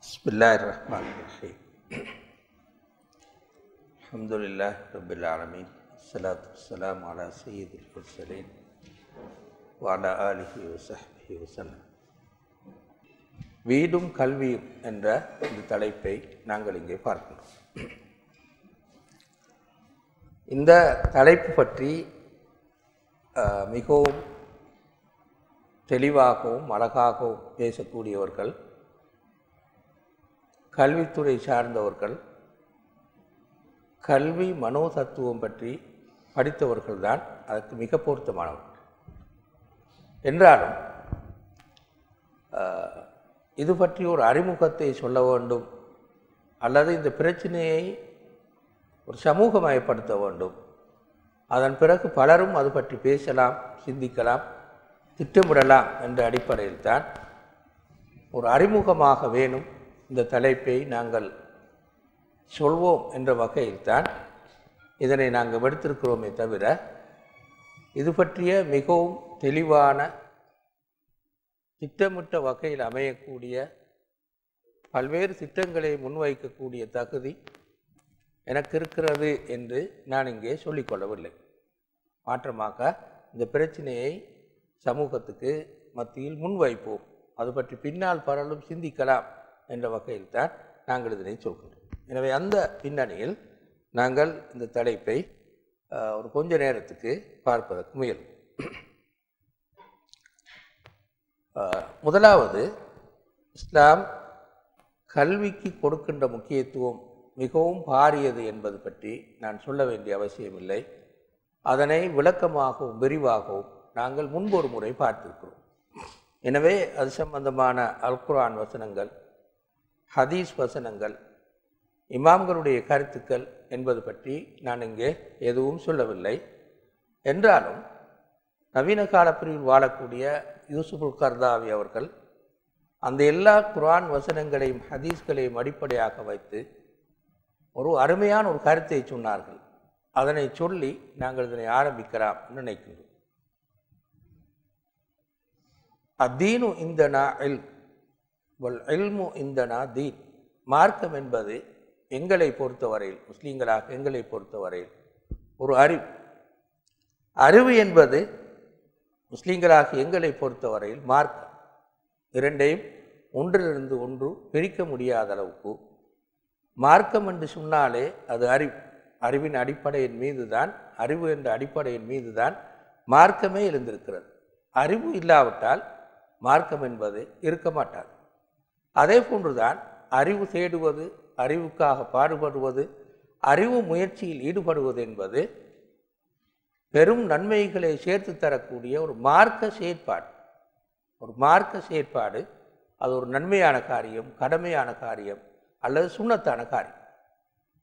Bismillahirrahmanirrahim. Alhamdulillah Rabbil Alamin. Assalatu wassalamu ala sayyidil mursalin wa ala alihi wa sahbihi wa sallam. வீடும் கல்வியும் என்ற இந்த தலைப்பை நாங்கள் இங்கே பார்க்கிறோம். இந்த தலைப்பு பற்றி மிகவும் தெளிவாகவும் அழகாகவும் பேசக்கூடியவர்கள் கல்வித்துறை சார்ந்தவர்கள், கல்வி மனோதத்துவம் பற்றி படித்தவர்கள்தான் அதற்கு மிக பொருத்தமானவர்கள். என்றாலும் இது பற்றி ஒரு அறிமுகத்தை சொல்ல வேண்டும், அல்லது இந்த பிரச்சனையை ஒரு சமூகமயப்படுத்த வேண்டும். அதன் பிறகு பலரும் அது பற்றி பேசலாம், சிந்திக்கலாம், திட்டமிடலாம் என்ற அடிப்படையில் தான் ஒரு அறிமுகமாக வேணும் இந்த தலைப்பை நாங்கள் சொல்வோம் என்ற வகையில்தான் இதனை நாங்கள் எடுத்திருக்கிறோமே தவிர, இது பற்றிய மிகவும் தெளிவான திட்டமிட்ட வகையில் அமையக்கூடிய பல்வேறு திட்டங்களை முன்வைக்கக்கூடிய தகுதி எனக்கு இருக்கிறது என்று நான் இங்கே சொல்லிக்கொள்ளவில்லை. மாற்றமாக இந்த பிரச்சனையை சமூகத்துக்கு மத்தியில் முன்வைப்போம், அது பற்றி பின்னால் பலரும் சிந்திக்கலாம் என்ற வகையில் தான் நாங்கள் இதனை சொல்கிறோம். எனவே அந்த பின்னணியில் நாங்கள் இந்த தலைப்பை ஒரு கொஞ்ச நேரத்துக்கு பார்ப்பதற்கு முயலும். முதலாவது, இஸ்லாம் கல்விக்கு கொடுக்கின்ற முக்கியத்துவம் மிகவும் பாரியது என்பது பற்றி நான் சொல்ல வேண்டிய அவசியமில்லை. அதனை விளக்கமாகவும் விரிவாகவும் நாங்கள் முன்பொரு முறை பார்த்திருக்கிறோம். எனவே அது சம்பந்தமான அல்குர்ஆன் வசனங்கள், ஹதீஸ் வசனங்கள், இமாம்களுடைய கருத்துக்கள் என்பது பற்றி நான் இங்கே எதுவும் சொல்லவில்லை. என்றாலும் நவீன கால பிரிவில் வாழக்கூடிய யூசுஃபுல் கர்தாவி அவர்கள் அந்த எல்லா குர்ஆன் வசனங்களையும் ஹதீஸ்களையும் அடிப்படையாக வைத்து ஒரு அருமையான ஒரு கருத்தை சொன்னார்கள். அதனை சொல்லி நாங்கள் இதனை ஆரம்பிக்கலாம் நினைக்கின்றோம். அத்தீனு இந்தனா இல்ம் வல் இல்மு இந்தனா தீன். மார்க்கம் என்பது எங்களை பொறுத்தவரையில், முஸ்லீம்களாக எங்களை பொறுத்தவரையில் ஒரு அறிவு. அறிவு என்பது முஸ்லீம்களாக எங்களை பொறுத்தவரையில் மார்க்கம். இரண்டையும் ஒன்றிலிருந்து ஒன்று பிரிக்க முடியாத அளவுக்கு மார்க்கம் என்று சொன்னாலே அது அறிவு. அறிவின் அடிப்படையின் மீது தான், அறிவு என்ற அடிப்படையின் மீது தான் மார்க்கமே எழுந்திருக்கிறது. அறிவு இல்லாவிட்டால் மார்க்கம் என்பது இருக்க மாட்டாது. அதே போன்றுதான் அறிவு தேடுவது, அறிவுக்காக பாடுபடுவது, அறிவு முயற்சியில் ஈடுபடுவது என்பது பெரும் நன்மைகளை சேர்த்து தரக்கூடிய ஒரு மார்க்க செயற்பாடு. ஒரு மார்க்க செயற்பாடு அது ஒரு நன்மையான காரியம், கடமையான காரியம் அல்லது சுன்னத்தான காரியம்.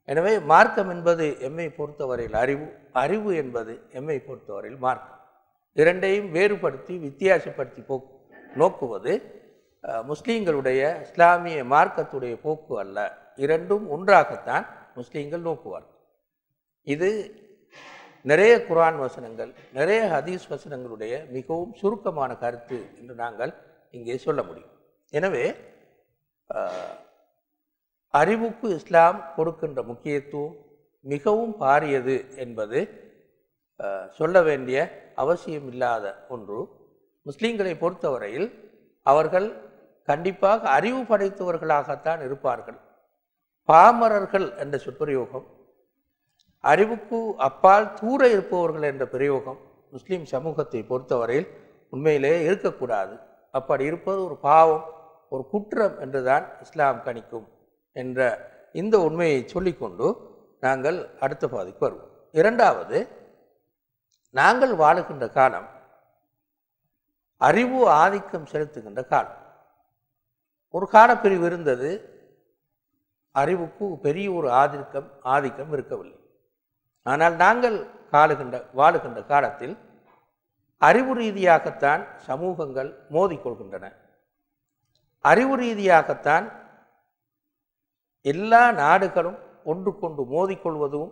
எனவே மார்க்கம் என்பது எம்மை பொறுத்தவரையில் அறிவு, அறிவு என்பது எம்மை பொறுத்தவரையில் மார்க்கம். இரண்டையும் வேறுபடுத்தி வித்தியாசப்படுத்தி நோக்குவது முஸ்லீம்களுடைய இஸ்லாமிய மார்க்கத்துடைய போக்கு அல்ல. இரண்டும் ஒன்றாகத்தான் முஸ்லீம்கள் நோக்குவார்கள். இது நிறைய குர்ஆன் வசனங்கள், நிறைய ஹதீஸ் வசனங்களுடைய மிகவும் சுருக்கமான கருத்து என்று நாங்கள் இங்கே சொல்ல முடியும். எனவே அறிவுக்கு இஸ்லாம் கொடுக்கின்ற முக்கியத்துவம் மிகவும் பாரியது என்பது சொல்ல வேண்டிய அவசியம் இல்லாத ஒன்று. முஸ்லீம்களை பொறுத்தவரையில் அவர்கள் கண்டிப்பாக அறிவு படைத்தவர்களாகத்தான் இருப்பார்கள். பாமரர்கள் என்ற சொற்பிரயோகம், அறிவுக்கு அப்பால் தூர இருப்பவர்கள் என்ற பிரயோகம் முஸ்லீம் சமூகத்தை பொறுத்தவரையில் உண்மையிலே இருக்கக்கூடாது. அப்படி இருப்பது ஒரு பாவம், ஒரு குற்றம் என்றுதான் இஸ்லாம் கணிக்கும் என்ற இந்த உண்மையை சொல்லிக்கொண்டு நாங்கள் அடுத்த பாதிக்கு வருவோம். இரண்டாவது, நாங்கள் வாழுகின்ற காலம் அறிவு ஆதிக்கம் செலுத்துகின்ற காலம். ஒரு காலப்பிரிவு இருந்தது, அறிவுக்கு பெரிய ஒரு ஆதிக்கம் இருக்கவில்லை. ஆனால் நாங்கள் வாழுகின்ற காலத்தில் அறிவு ரீதியாகத்தான் சமூகங்கள் மோதிக்கொள்கின்றன. அறிவு ரீதியாகத்தான் எல்லா நாடுகளும் ஒன்றுக்கொண்டு மோதிக்கொள்வதும்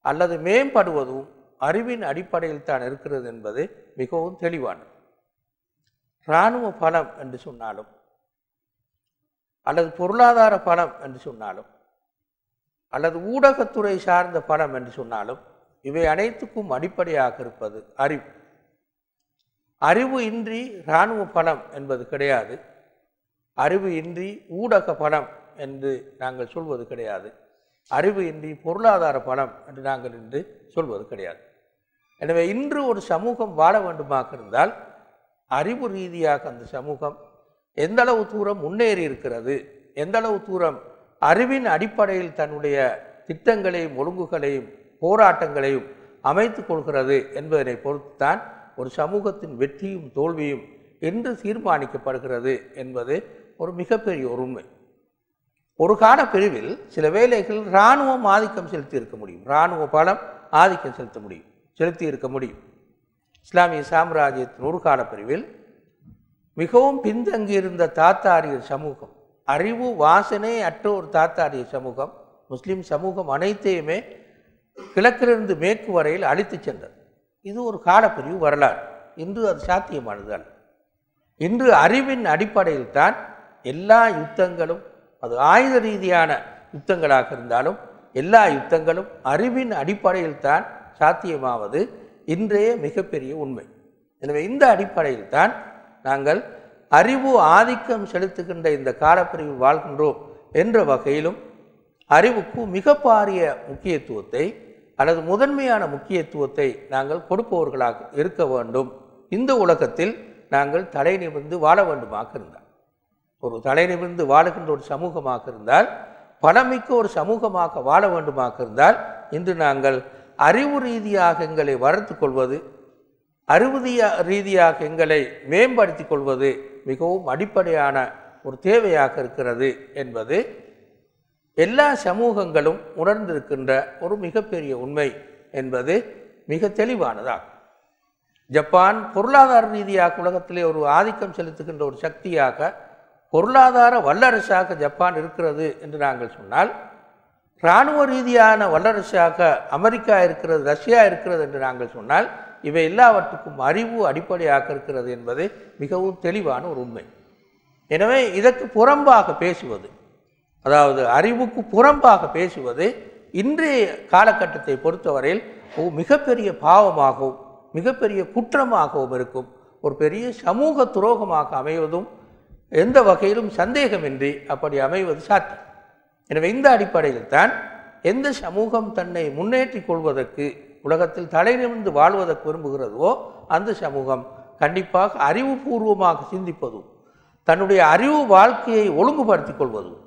அல்லது மேம்படுவதும் அறிவின் அடிப்படையில் தான் இருக்கிறது என்பது மிகவும் தெளிவானது. இராணுவ பலம் என்று சொன்னாலும் அல்லது பொருளாதார பலம் என்று சொன்னாலும் அல்லது ஊடகத்துறை சார்ந்த பலம் என்று சொன்னாலும் இவை அனைத்துக்கும் அடிப்படையாக இருப்பது அறிவு. அறிவு இன்றி இராணுவ பலம் என்பது கிடையாது. அறிவு இன்றி ஊடக பலம் என்று நாங்கள் சொல்வது கிடையாது. அறிவு இன்றி பொருளாதார பலம் என்று நாங்கள் இன்று சொல்வது கிடையாது. எனவே இன்று ஒரு சமூகம் வாழ வேண்டுமாக இருந்தால் அறிவு ரீதியாக அந்த சமூகம் எந்தளவு தூரம் முன்னேறி இருக்கிறது, எந்தளவு தூரம் அறிவின் அடிப்படையில் தன்னுடைய திட்டங்களையும் ஒழுங்குகளையும் போராட்டங்களையும் அமைத்து கொள்கிறது என்பதனை பொறுத்துத்தான் ஒரு சமூகத்தின் வெற்றியும் தோல்வியும் என்று தீர்மானிக்கப்படுகிறது என்பது ஒரு மிகப்பெரிய ஒரு உண்மை. ஒரு கால பிரிவில் சில வேளைகள் இராணுவம் ஆதிக்கம் செலுத்தி இருக்க முடியும், இராணுவ பலம் ஆதிக்கம் செலுத்தி இருக்க முடியும். இஸ்லாமிய சாம்ராஜ்யத்தின் ஒரு கால பிரிவில் மிகவும் பின்தங்கியிருந்த தாத்தாரியர் சமூகம், அறிவு வாசனை அற்ற ஒரு தாத்தாரிய சமூகம், முஸ்லிம் சமூகம் அனைத்தையுமே கிழக்கிலிருந்து மேற்கு வரையில் அழித்து சென்றது. இது ஒரு காலப்பிரிவு வரலாறு. இன்று அது சாத்தியமானது அல்ல. இன்று அறிவின் அடிப்படையில் தான் எல்லா யுத்தங்களும், அது ஆயுத ரீதியான யுத்தங்களாக இருந்தாலும் எல்லா யுத்தங்களும் அறிவின் அடிப்படையில் தான் சாத்தியமாவது இன்றைய மிகப்பெரிய உண்மை. எனவே இந்த அடிப்படையில் தான் நாங்கள் அறிவு ஆதிக்கம் செலுத்துகின்ற இந்த காலப்பிரிவில் வாழ்கின்றோம் என்ற வகையிலும் அறிவுக்கு மிக பாரிய முக்கியத்துவத்தை அல்லது முதன்மையான முக்கியத்துவத்தை நாங்கள் கொடுப்பவர்களாக இருக்க வேண்டும். இந்த உலகத்தில் நாங்கள் தலை நிமிர்ந்து வாழ வேண்டுமாக இருந்தால், ஒரு தலை நிமிர்ந்து வாழுகின்ற ஒரு சமூகமாக இருந்தால், பலமிக்க ஒரு சமூகமாக வாழ வேண்டுமாக இருந்தால், இன்று நாங்கள் அறிவு ரீதியாக எங்களை வளர்த்து கொள்வது, அறிவு ரீதியாக எங்களை மேம்படுத்தி கொள்வது மிகவும் அடிப்படையான ஒரு தேவையாக இருக்கிறது என்பது எல்லா சமூகங்களும் உணர்ந்திருக்கின்ற ஒரு மிகப்பெரிய உண்மை என்பது மிக தெளிவானதாகும். ஜப்பான் பொருளாதார ரீதியாக உலகத்திலே ஒரு ஆதிக்கம் செலுத்துகின்ற ஒரு சக்தியாக, பொருளாதார வல்லரசாக ஜப்பான் இருக்கிறது என்று நாங்கள் சொன்னால், இராணுவ ரீதியான வல்லரசாக அமெரிக்கா இருக்கிறது, ரஷ்யா இருக்கிறது என்று நாங்கள் சொன்னால், இவை எல்லாவற்றுக்கும் அறிவு அடிப்படையாக இருக்கிறது என்பது மிகவும் தெளிவான ஒரு உண்மை. எனவே இதற்கு புறம்பாக பேசுவது, அதாவது அறிவுக்கு புறம்பாக பேசுவது இன்றைய காலகட்டத்தை பொறுத்தவரையில் மிகப்பெரிய பாவமாகவும் மிகப்பெரிய குற்றமாகவும் இருக்கும். ஒரு பெரிய சமூக துரோகமாக அமைவதும் எந்த வகையிலும் சந்தேகமின்றி அப்படி அமைவது சாத்தியம். எனவே இந்த அடிப்படையில் தான் எந்த சமூகம் தன்னை முன்னேற்றி கொள்வதற்கு, உலகத்தில் தலை நிமிர்ந்து வாழ்வதற்கு விரும்புகிறதோ அந்த சமூகம் கண்டிப்பாக அறிவுபூர்வமாக சிந்திப்பதும், தன்னுடைய அறிவு வாழ்க்கையை ஒழுங்குபடுத்திக் கொள்வதும்,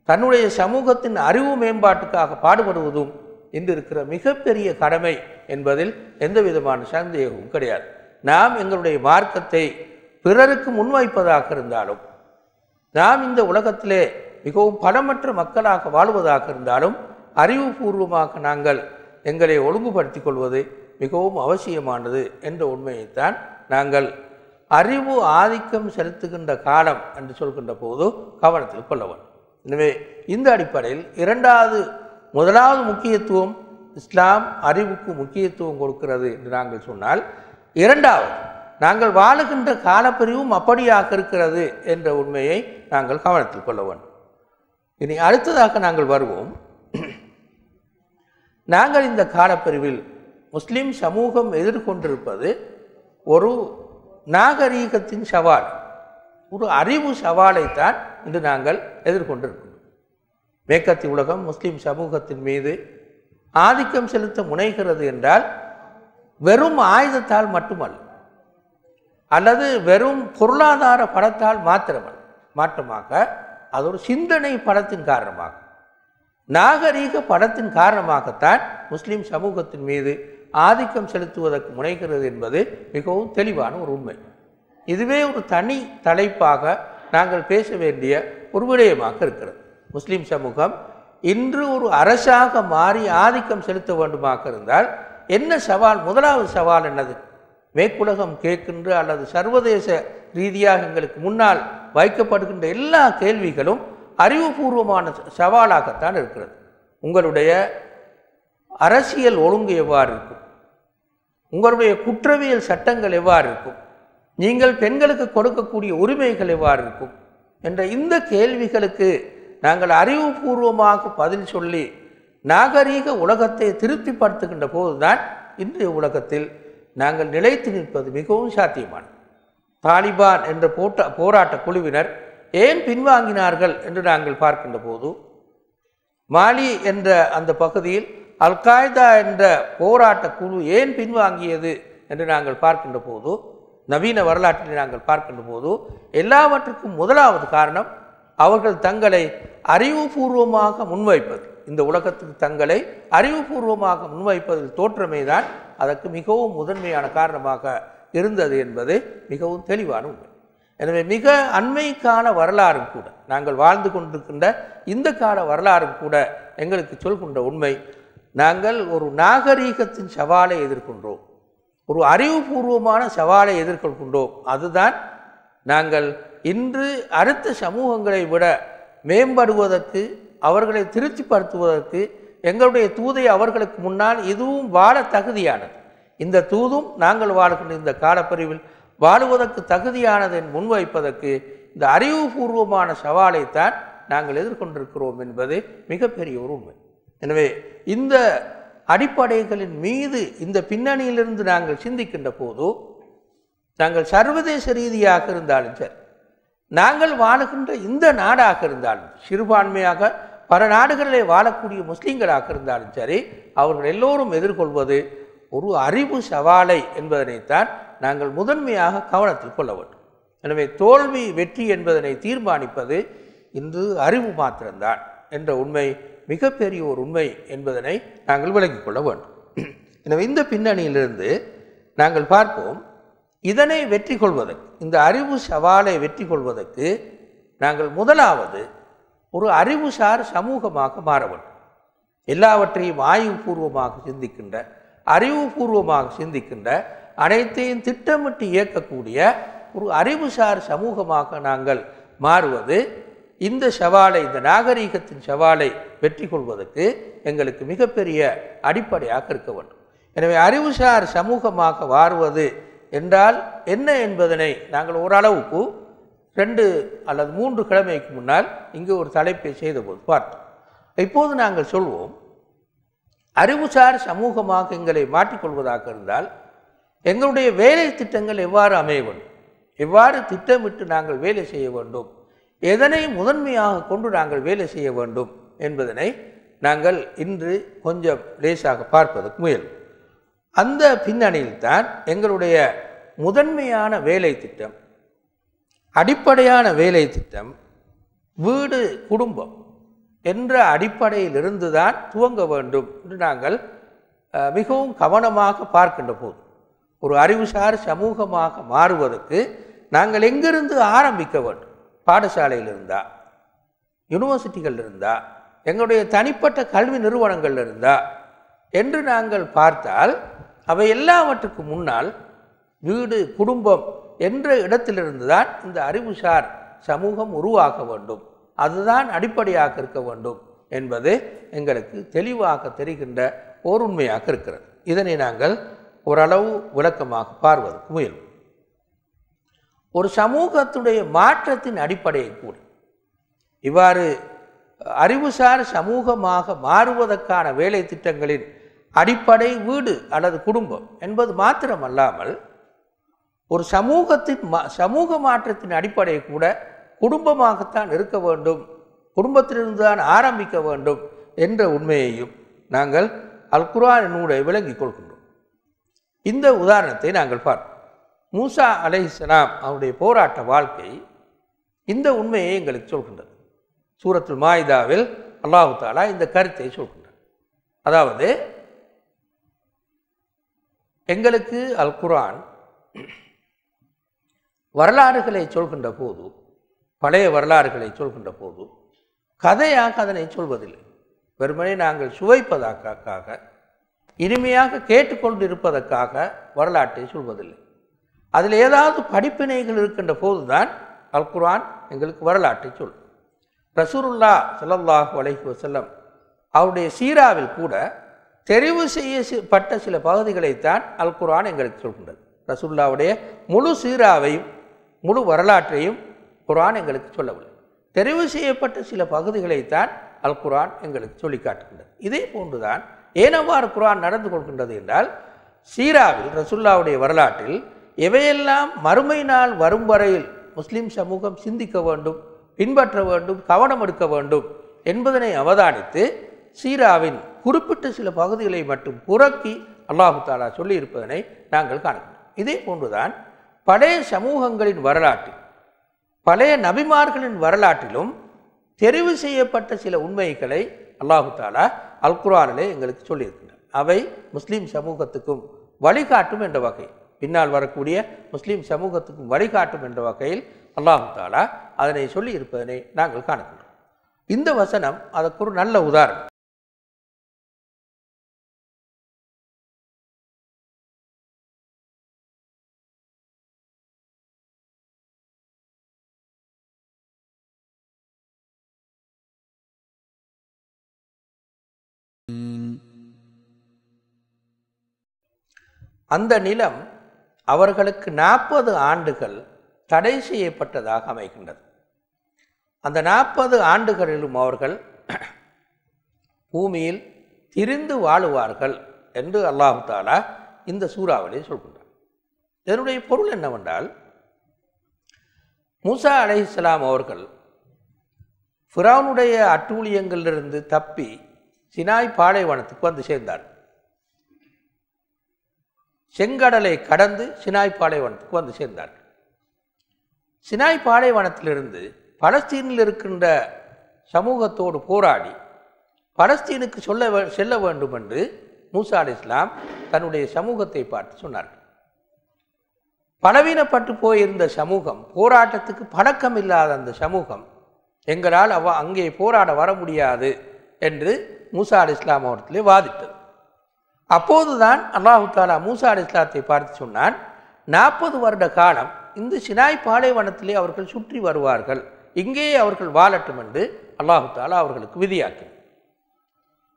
தன்னுடைய சமூகத்தின் அறிவு மேம்பாட்டுக்காக பாடுபடுவதும் இன்று இருக்கிற மிகப்பெரிய கடமை என்பதில் எந்த விதமான சந்தேகமும் கிடையாது. நாம் எங்களுடைய மார்க்கத்தை பிறருக்கு முன்வைப்பதாக இருந்தாலும், நாம் இந்த உலகத்திலே மிகவும் பலமற்ற மக்களாக வாழ்வதாக இருந்தாலும், அறிவுபூர்வமாக நாங்கள் எங்களை ஒழுங்குபடுத்திக் கொள்வது மிகவும் அவசியமானது என்ற உண்மையைத்தான் நாங்கள் அறிவு ஆதிக்கம் செலுத்துகின்ற காலம் என்று சொல்கின்ற போது கவனத்தில் கொள்ள வேண்டும். எனவே இந்த அடிப்படையில் முதலாவது முக்கியத்துவம் இஸ்லாம் அறிவுக்கு முக்கியத்துவம் கொடுக்கிறது என்று நாங்கள் சொன்னால், இரண்டாவது நாங்கள் வாழுகின்ற காலப்பிரிவும் அப்படியாக இருக்கிறது என்ற உண்மையை நாங்கள் கவனத்தில் கொள்ள வேண்டும். இனி அடுத்ததாக நாங்கள் வருவோம். நாங்கள் இந்த காலப்பிரிவில் முஸ்லிம் சமூகம் எதிர்கொண்டிருப்பது ஒரு நாகரீகத்தின் சவால், ஒரு அறிவு சவாலைத்தான் இன்று நாங்கள் எதிர்கொண்டிருக்கிறோம். மேற்கத்திய உலகம் முஸ்லிம் சமூகத்தின் மீது ஆதிக்கம் செலுத்த முனைகிறது என்றால் வெறும் ஆயுதத்தால் மட்டுமல்ல, அல்லது வெறும் பொருளாதார பலத்தால் மாற்றமாக அது ஒரு சிந்தனை பலத்தின் காரணமாக, நாகரீக பலத்தின் காரணமாகத்தான் முஸ்லிம் சமூகத்தின் மீது ஆதிக்கம் செலுத்துவதற்கு முனைகிறது என்பது மிகவும் தெளிவான ஒரு உண்மை. இதுவே ஒரு தனி தலைப்பாக நாங்கள் பேச வேண்டிய ஒரு விடயமாக இருக்கிறது. முஸ்லிம் சமூகம் இன்று ஒரு அரசாக மாறி ஆதிக்கம் செலுத்த வேண்டுமாக இருந்தால் என்ன சவால்? முதலாவது சவால் என்னது? மேற்குலகம் கேட்கின்ற அல்லது சர்வதேச ரீதியாக எங்களுக்கு முன்னால் வைக்கப்படுகின்ற எல்லா கேள்விகளும் அறிவுபூர்வமான சவாலாகத்தான் இருக்கிறது. உங்களுடைய அரசியல் ஒழுங்கு எவ்வாறு இருக்கும்? உங்களுடைய குற்றவியல் சட்டங்கள் எவ்வாறு இருக்கும்? நீங்கள் பெண்களுக்கு கொடுக்கக்கூடிய உரிமைகள் எவ்வாறு இருக்கும்? என்ற இந்த கேள்விகளுக்கு நாங்கள் அறிவுபூர்வமாக பதில் சொல்லி நாகரீக உலகத்தை திருப்திப்படுத்துகின்ற போதுதான் இன்றைய உலகத்தில் நாங்கள் நிலைத்து நிற்பது மிகவும் சாத்தியமானது. தாலிபான் என்ற போராட்ட குழுவினர் ஏன் பின்வாங்கினார்கள் என்று நாங்கள் பார்க்கின்ற போது, மாலி என்ற அந்த பகுதியில் அல் காய்தா என்ற போராட்ட குழு ஏன் பின்வாங்கியது என்று நாங்கள் பார்க்கின்ற போது, நவீன வரலாற்றில் நாங்கள் பார்க்கின்ற போது எல்லாவற்றுக்கும் முதலாவது காரணம் அவர்கள் தங்களை அறிவுபூர்வமாக முன்வைப்பது. இந்த உலகத்துக்கு தங்களை அறிவுபூர்வமாக முன்வைப்பதில் தோற்றமே தான் அதற்கு மிகவும் முதன்மையான காரணமாக இருந்தது என்பது மிகவும் தெளிவான உண்மை. எனவே மிக அண்மைக்கான வரலாறும் கூட, நாங்கள் வாழ்ந்து கொண்டிருக்கின்ற இந்த கால வரலாறும் கூட எங்களுக்கு சொல்கின்ற உண்மை, நாங்கள் ஒரு நாகரீகத்தின் சவாலை எதிர்கொண்டோம், ஒரு அறிவுபூர்வமான சவாலை எதிர்கொள்கின்றோம். அதுதான் நாங்கள் இன்று அடுத்த சமூகங்களை விட மேம்படுவதற்கு, அவர்களை திருப்திப்படுத்துவதற்கு எங்களுடைய தூதை அவர்களுக்கு முன்னால் இதுவும் வாழ தகுதியானது, இந்த தூதும் நாங்கள் வாழ்கின்ற இந்த காலப்பரிவில் வாழுவதற்கு தகுதியானதை முன்வைப்பதற்கு இந்த அறிவுபூர்வமான சவாலைத்தான் நாங்கள் எதிர்கொண்டிருக்கிறோம் என்பது மிகப்பெரிய ஒரு உண்மை. எனவே இந்த அடிப்படைகளின் மீது, இந்த பின்னணியிலிருந்து நாங்கள் சிந்திக்கின்ற போது, நாங்கள் சர்வதேச ரீதியாக இருந்தாலும் சரி, நாங்கள் வாழுகின்ற இந்த நாடாக இருந்தாலும், சிறுபான்மையாக பல நாடுகளிலே வாழக்கூடிய முஸ்லீம்களாக இருந்தாலும் சரி, அவர்கள் எல்லோரும் எதிர்கொள்வது ஒரு அறிவு சவாலை என்பதனைத்தான் நாங்கள் முதன்மையாக கவனத்தில் கொள்ள வேண்டும். எனவே தோல்வி வெற்றி என்பதனை தீர்மானிப்பது இன்று அறிவு மாத்திரம்தான் என்ற உண்மை மிகப்பெரிய ஒரு உண்மை என்பதனை நாங்கள் விளங்கிக் கொள்ள வேண்டும். எனவே இந்த பின்னணியிலிருந்து நாங்கள் பார்ப்போம், இதனை வெற்றி கொள்வதற்கு, இந்த அறிவு சவாலை வெற்றி கொள்வதற்கு நாங்கள் முதலாவது ஒரு அறிவுசார் சமூகமாக மாற வேண்டும். எல்லாவற்றையும் ஆய்வுபூர்வமாக சிந்திக்கின்ற, அறிவுபூர்வமாக சிந்திக்கின்ற, அனைத்தையும் திட்டமிட்டு இயக்கக்கூடிய ஒரு அறிவுசார் சமூகமாக நாங்கள் மாறுவது இந்த சவாலை, இந்த நாகரீகத்தின் சவாலை வெற்றி கொள்வதற்கு எங்களுக்கு மிகப்பெரிய அடிப்படையாக இருக்க வேண்டும். எனவே அறிவுசார் சமூகமாக மாறுவது என்றால் என்ன என்பதனை நாங்கள் ஓரளவுக்கு 2 அல்லது 3 கிழமைக்கு முன்னால் இங்கு ஒரு தலைப்பை செய்தபோது பார்த்தோம். இப்போது நாங்கள் சொல்வோம், அறிவுசார் சமூகமாக எங்களை மாற்றிக்கொள்வதாக இருந்தால் எங்களுடைய வேலை திட்டங்கள் எவ்வாறு அமைய வேண்டும், எவ்வாறு திட்டமிட்டு நாங்கள் வேலை செய்ய வேண்டும், எதனை முதன்மையாக கொண்டு நாங்கள் வேலை செய்ய வேண்டும் என்பதனை நாங்கள் இன்று கொஞ்சம் லேசாக பார்ப்பதற்கு முயலும். அந்த பின்னணியில்தான் எங்களுடைய முதன்மையான வேலை திட்டம், அடிப்படையான வேலை திட்டம் வீடு குடும்பம் என்ற அடிப்படையிலிருந்து தான் துவங்க வேண்டும் என்று நாங்கள் மிகவும் கவனமாக பார்க்கின்ற போது, ஒரு அறிவுசார் சமூகமாக மாறுவதற்கு நாங்கள் எங்கிருந்து ஆரம்பிக்க வேண்டும், பாடசாலையில் இருந்தா, யூனிவர்சிட்டிகள் இருந்தா, எங்களுடைய தனிப்பட்ட கல்வி நிறுவனங்கள் இருந்தா என்று நாங்கள் பார்த்தால், அவை எல்லாவற்றுக்கு முன்னால் வீடு குடும்பம் என்ற இடத்திலிருந்து தான் இந்த அறிவுசார் சமூகம் உருவாக வேண்டும், அதுதான் அடிப்படையாக இருக்க வேண்டும் என்பது எங்களுக்கு தெளிவாக தெரிகின்ற ஓர் உண்மையாக இருக்கிறது. இதனை நாங்கள் ஓரளவு விளக்கமாக பார்ப்பதற்கு முயலும். ஒரு சமூகத்துடைய மாற்றத்தின் அடிப்படையை கூட இவ்வாறு அறிவுசார் சமூகமாக மாறுவதற்கான வேலை திட்டங்களின் அடிப்படை வீடு அல்லது குடும்பம் என்பது மாத்திரமல்லாமல், ஒரு சமூகத்தின் சமூக மாற்றத்தின் அடிப்படை கூட குடும்பமாகத்தான் இருக்க வேண்டும், குடும்பத்திலிருந்து தான் ஆரம்பிக்க வேண்டும் என்ற உண்மையையும் நாங்கள் அல் குர்ஆனினூடே விளங்கிக் கொள்கின்றோம். இந்த உதாரணத்தை நாங்கள் பார்ப்போம். மூசா அலைஹிஸ்ஸலாம் அவருடைய போராட்ட வாழ்க்கை இந்த உண்மையை எங்களுக்கு சொல்கின்றது. சூரத்துல் மாயிதாவில் அல்லாஹ் தஆலா இந்த கருத்தை சொல்கின்றார். அதாவது, எங்களுக்கு அல் குர்ஆன் வரலாறுகளை சொல்கின்ற போது, பழைய வரலாறுகளை சொல்கின்ற போது கதையாக அதனை சொல்வதில்லை. வெறுமனே நாங்கள் சுவைப்பதற்காக, இனிமையாக கேட்டுக்கொண்டு இருப்பதற்காக வரலாற்றை சொல்வதில்லை. அதில் ஏதாவது படிப்பினைகள் இருக்கின்ற போதுதான் அல் குர்ஆன் எங்களுக்கு வரலாற்றை சொல்லும். ரசூலுல்லாஹ் ஸல்லல்லாஹு அலைஹி வஸல்லம் அவருடைய சீராவில் கூட தெரிவு செய்யப்பட்ட சில பகுதிகளைத்தான் அல் குர்ஆன் எங்களுக்கு சொல்கின்றது. ரசூலுல்லாஹ்வுடைய முழு சீராவையும் முழு வரலாற்றையும் குர்ஆன் எங்களுக்கு சொல்லவில்லை. தெரிவு செய்யப்பட்ட சில பகுதிகளைத்தான் அல் குர்ஆன் எங்களுக்கு சொல்லி காட்டுகின்றது. இதே போன்றுதான் ஏனவாறு குர்ஆன் நடந்து கொள்கின்றது என்றால், சீராவில் ரசூலுல்லாஹ்வுடைய வரலாற்றில் எவையெல்லாம் மறுமை நாள் வரும் வரையில் முஸ்லிம் சமூகம் சிந்திக்க வேண்டும், பின்பற்ற வேண்டும், கவனம் எடுக்க வேண்டும் என்பதனை அவதானித்து சீராவின் குறிப்பிட்ட சில பகுதிகளை மட்டும் புறக்கி அல்லாஹு தஆலா சொல்லி இருப்பதனை நாங்கள் காணுகிறோம். இதே போன்றுதான் பழைய சமூகங்களின் வரலாற்றில், பழைய நபிமார்களின் வரலாற்றிலும் தெரிவு செய்யப்பட்ட சில உண்மைகளை அல்லாஹு தஆலா அல் குர்ஆனிலே எங்களுக்கு சொல்லியிருக்கின்றார். அவை முஸ்லீம் சமூகத்துக்கும் வழிகாட்டும் என்ற வகையில், பின்னால் வரக்கூடிய முஸ்லீம் சமூகத்துக்கும் வழிகாட்டும் என்ற வகையில் அல்லாஹு தஆலா அதனை சொல்லி இருப்பதனை நாங்கள் காணுகின்றோம். இந்த வசனம் அதற்கு ஒரு நல்ல உதாரணம். அந்த நிலம் அவர்களுக்கு 40 ஆண்டுகள் தடை செய்யப்பட்டதாக அமைகின்றது. அந்த 40 ஆண்டுகளிலும் அவர்கள் பூமியில் திரிந்து வாழுவார்கள் என்று அல்லாஹு தஆலா இந்த சூறாவிலே சொல்கின்றார். இதனுடைய பொருள் என்னவென்றால், மூசா அலைஹிஸ்ஸலாம் அவர்கள் ஃபிரௌனுடைய அட்டூழியங்களிலிருந்து தப்பி சினாய் பாலைவனத்துக்கு வந்து சேர்ந்தார். செங்கடலை கடந்து சினாய் பாலைவனத்துக்கு வந்து சேர்ந்தார். சினாய் பாலைவனத்திலிருந்து பலஸ்தீனில் இருக்கின்ற சமூகத்தோடு போராடி பலஸ்தீனுக்கு செல்ல வேண்டும் என்று மூசா அலைஹிஸ்ஸலாம் தன்னுடைய சமூகத்தை பார்த்து சொன்னார்கள். பலவீனப்பட்டு போயிருந்த சமூகம், போராட்டத்துக்கு பழக்கம் இல்லாத அந்த சமூகம், எங்களால் அங்கே போராட வர முடியாது என்று மூசா அலைஹிஸ்ஸலாம் அவர்களிலே வாதிட்டது. அப்போதுதான் அல்லாஹு தஆலா மூசா அலைஹிஸ்ஸலாத்தை பார்த்து சொன்னான், 40 வருட காலம் இந்த சினாய் பாலைவனத்திலே அவர்கள் சுற்றி வருவார்கள், இங்கேயே அவர்கள் வாழட்டும் என்று அல்லாஹு தஆலா அவர்களுக்கு விதியாக்கினார்.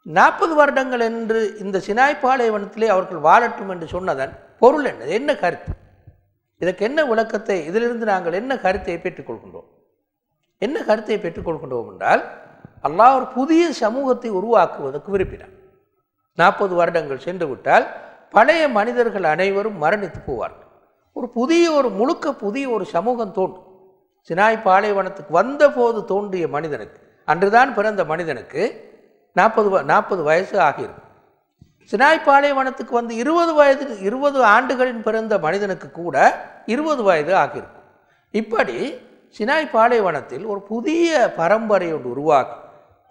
40 வருடங்கள் என்று இந்த சினாய் பாலைவனத்திலே அவர்கள் வாழட்டும் என்று சொன்னதன் பொருள் என்ன? என்ன கருத்து? இதற்கு என்ன விளக்கத்தை, இதிலிருந்து நாங்கள் என்ன கருத்தை பெற்றுக்கொள்கின்றோம்? என்ன கருத்தை பெற்றுக்கொள்கின்றோம் என்றால், அல்லாஹ் ஒரு புதிய சமூகத்தை உருவாக்குவதற்கு விரும்பினார். 40 வருடங்கள் சென்று விட்டால் பழைய மனிதர்கள் அனைவரும் மரணித்து போவார்கள். ஒரு முழுக்க புதிய ஒரு சமூகம் தோன்றும். சினாய் பாலைவனத்துக்கு வந்த போது தோன்றிய மனிதனுக்கு, அன்றுதான் பிறந்த மனிதனுக்கு 40 வயசு ஆகியிருக்கும். சினாய் பாலைவனத்துக்கு வந்து 20 ஆண்டுகளின் பிறந்த மனிதனுக்கு கூட 20 வயது ஆகியிருக்கும். இப்படி சினாய் பாலைவனத்தில் ஒரு புதிய பரம்பரை ஒன்று உருவாக்கி,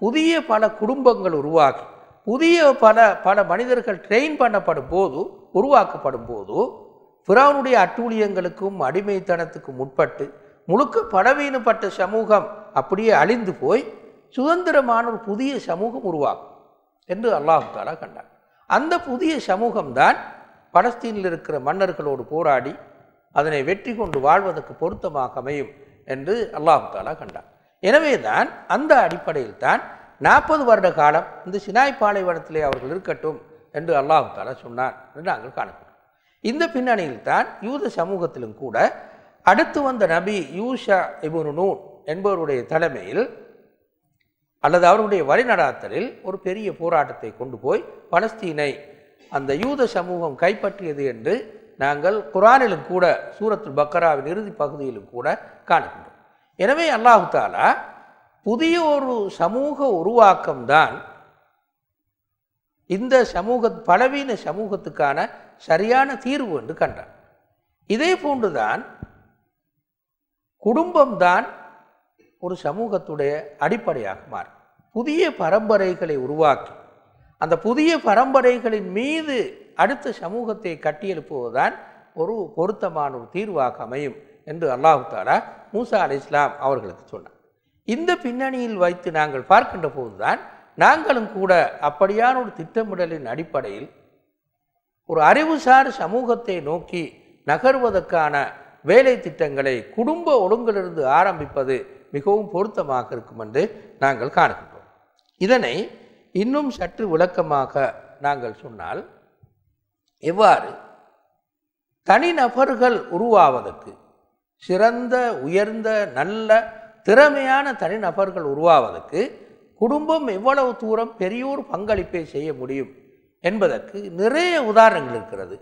புதிய பல குடும்பங்கள் உருவாக்கி, புதிய பல மனிதர்கள் ட்ரெயின் பண்ணப்படும் போது, உருவாக்கப்படும் போது, ஃபிரௌனுடைய அட்டூழியங்களுக்கும் அடிமைத்தனத்துக்கும் உட்பட்டு முழுக்க பலவீனப்பட்ட சமூகம் அப்படியே அழிந்து போய் சுதந்திரமான ஒரு புதிய சமூகம் உருவாகும் என்று அல்லாஹு தஆலா கண்டார். அந்த புதிய சமூகம்தான் பலஸ்தீனில் இருக்கிற மன்னர்களோடு போராடி அதனை வெற்றி கொண்டு வாழ்வதற்கு பொருத்தமாக அமையும் என்று அல்லாஹு தஆலா கண்டார். எனவே தான் அந்த அடிப்படையில் தான் 40 வருட காலம் இந்த சினாய் பாலைவனத்திலே அவர்கள் இருக்கட்டும் என்று அல்லாஹு தஆலா சொன்னார் என்று நாங்கள் காணப்படுகிறோம். இந்த பின்னணியில் தான் யூத சமூகத்திலும் கூட அடுத்து வந்த நபி யூஷா இப்னு நூன் என்பவருடைய தலைமையில் அல்லது அவருடைய வழிநடாத்தலில் ஒரு பெரிய போராட்டத்தை கொண்டு போய் பலஸ்தீனை அந்த யூத சமூகம் கைப்பற்றியது என்று நாங்கள் குர்ஆனிலும் கூட சூரத்துல் பக்கராவின் இறுதி பகுதியிலும் கூட காணுகின்றோம். எனவே அல்லாஹு தஆலா புதிய ஒரு சமூக உருவாக்கம்தான் இந்த பலவீன சமூகத்துக்கான சரியான தீர்வு என்று கண்டார். இதே போன்றுதான் குடும்பம்தான் ஒரு சமூகத்துடைய அடிப்படையாக மாறும். புதிய பரம்பரைகளை உருவாக்கி அந்த புதிய பரம்பரைகளின் மீது அடுத்த சமூகத்தை கட்டியெழுப்புவதுதான் ஒரு பொருத்தமான ஒரு தீர்வாக அமையும் என்று அல்லாஹு தஆலா மூசா அலைஹிஸ்ஸலாம் அவர்களுக்கு சொன்னார். இந்த பின்னணியில் வைத்து நாங்கள் பார்க்கின்ற போதுதான் நாங்களும் கூட அப்படியான ஒரு திட்டமிடலின் அடிப்படையில் ஒரு அறிவுசார் சமூகத்தை நோக்கி நகர்வதற்கான வேலை திட்டங்களை குடும்ப ஒழுங்கிலிருந்து ஆரம்பிப்பது மிகவும் பொருத்தமாக இருக்கும் என்று நாங்கள் காணுகின்றோம். இதனை இன்னும் சற்று விளக்கமாக நாங்கள் சொன்னால், எவ்வாறு தனிநபர்கள் உருவாவதற்கு சிறந்த உயர்ந்த நல்ல திறமையான தனிநபர்கள் உருவாவதற்கு குடும்பம் எவ்வளவு தூரம் பெரியோர் பங்களிப்பை செய்ய முடியும் என்பதற்கு நிறைய உதாரணங்கள் இருக்கிறது.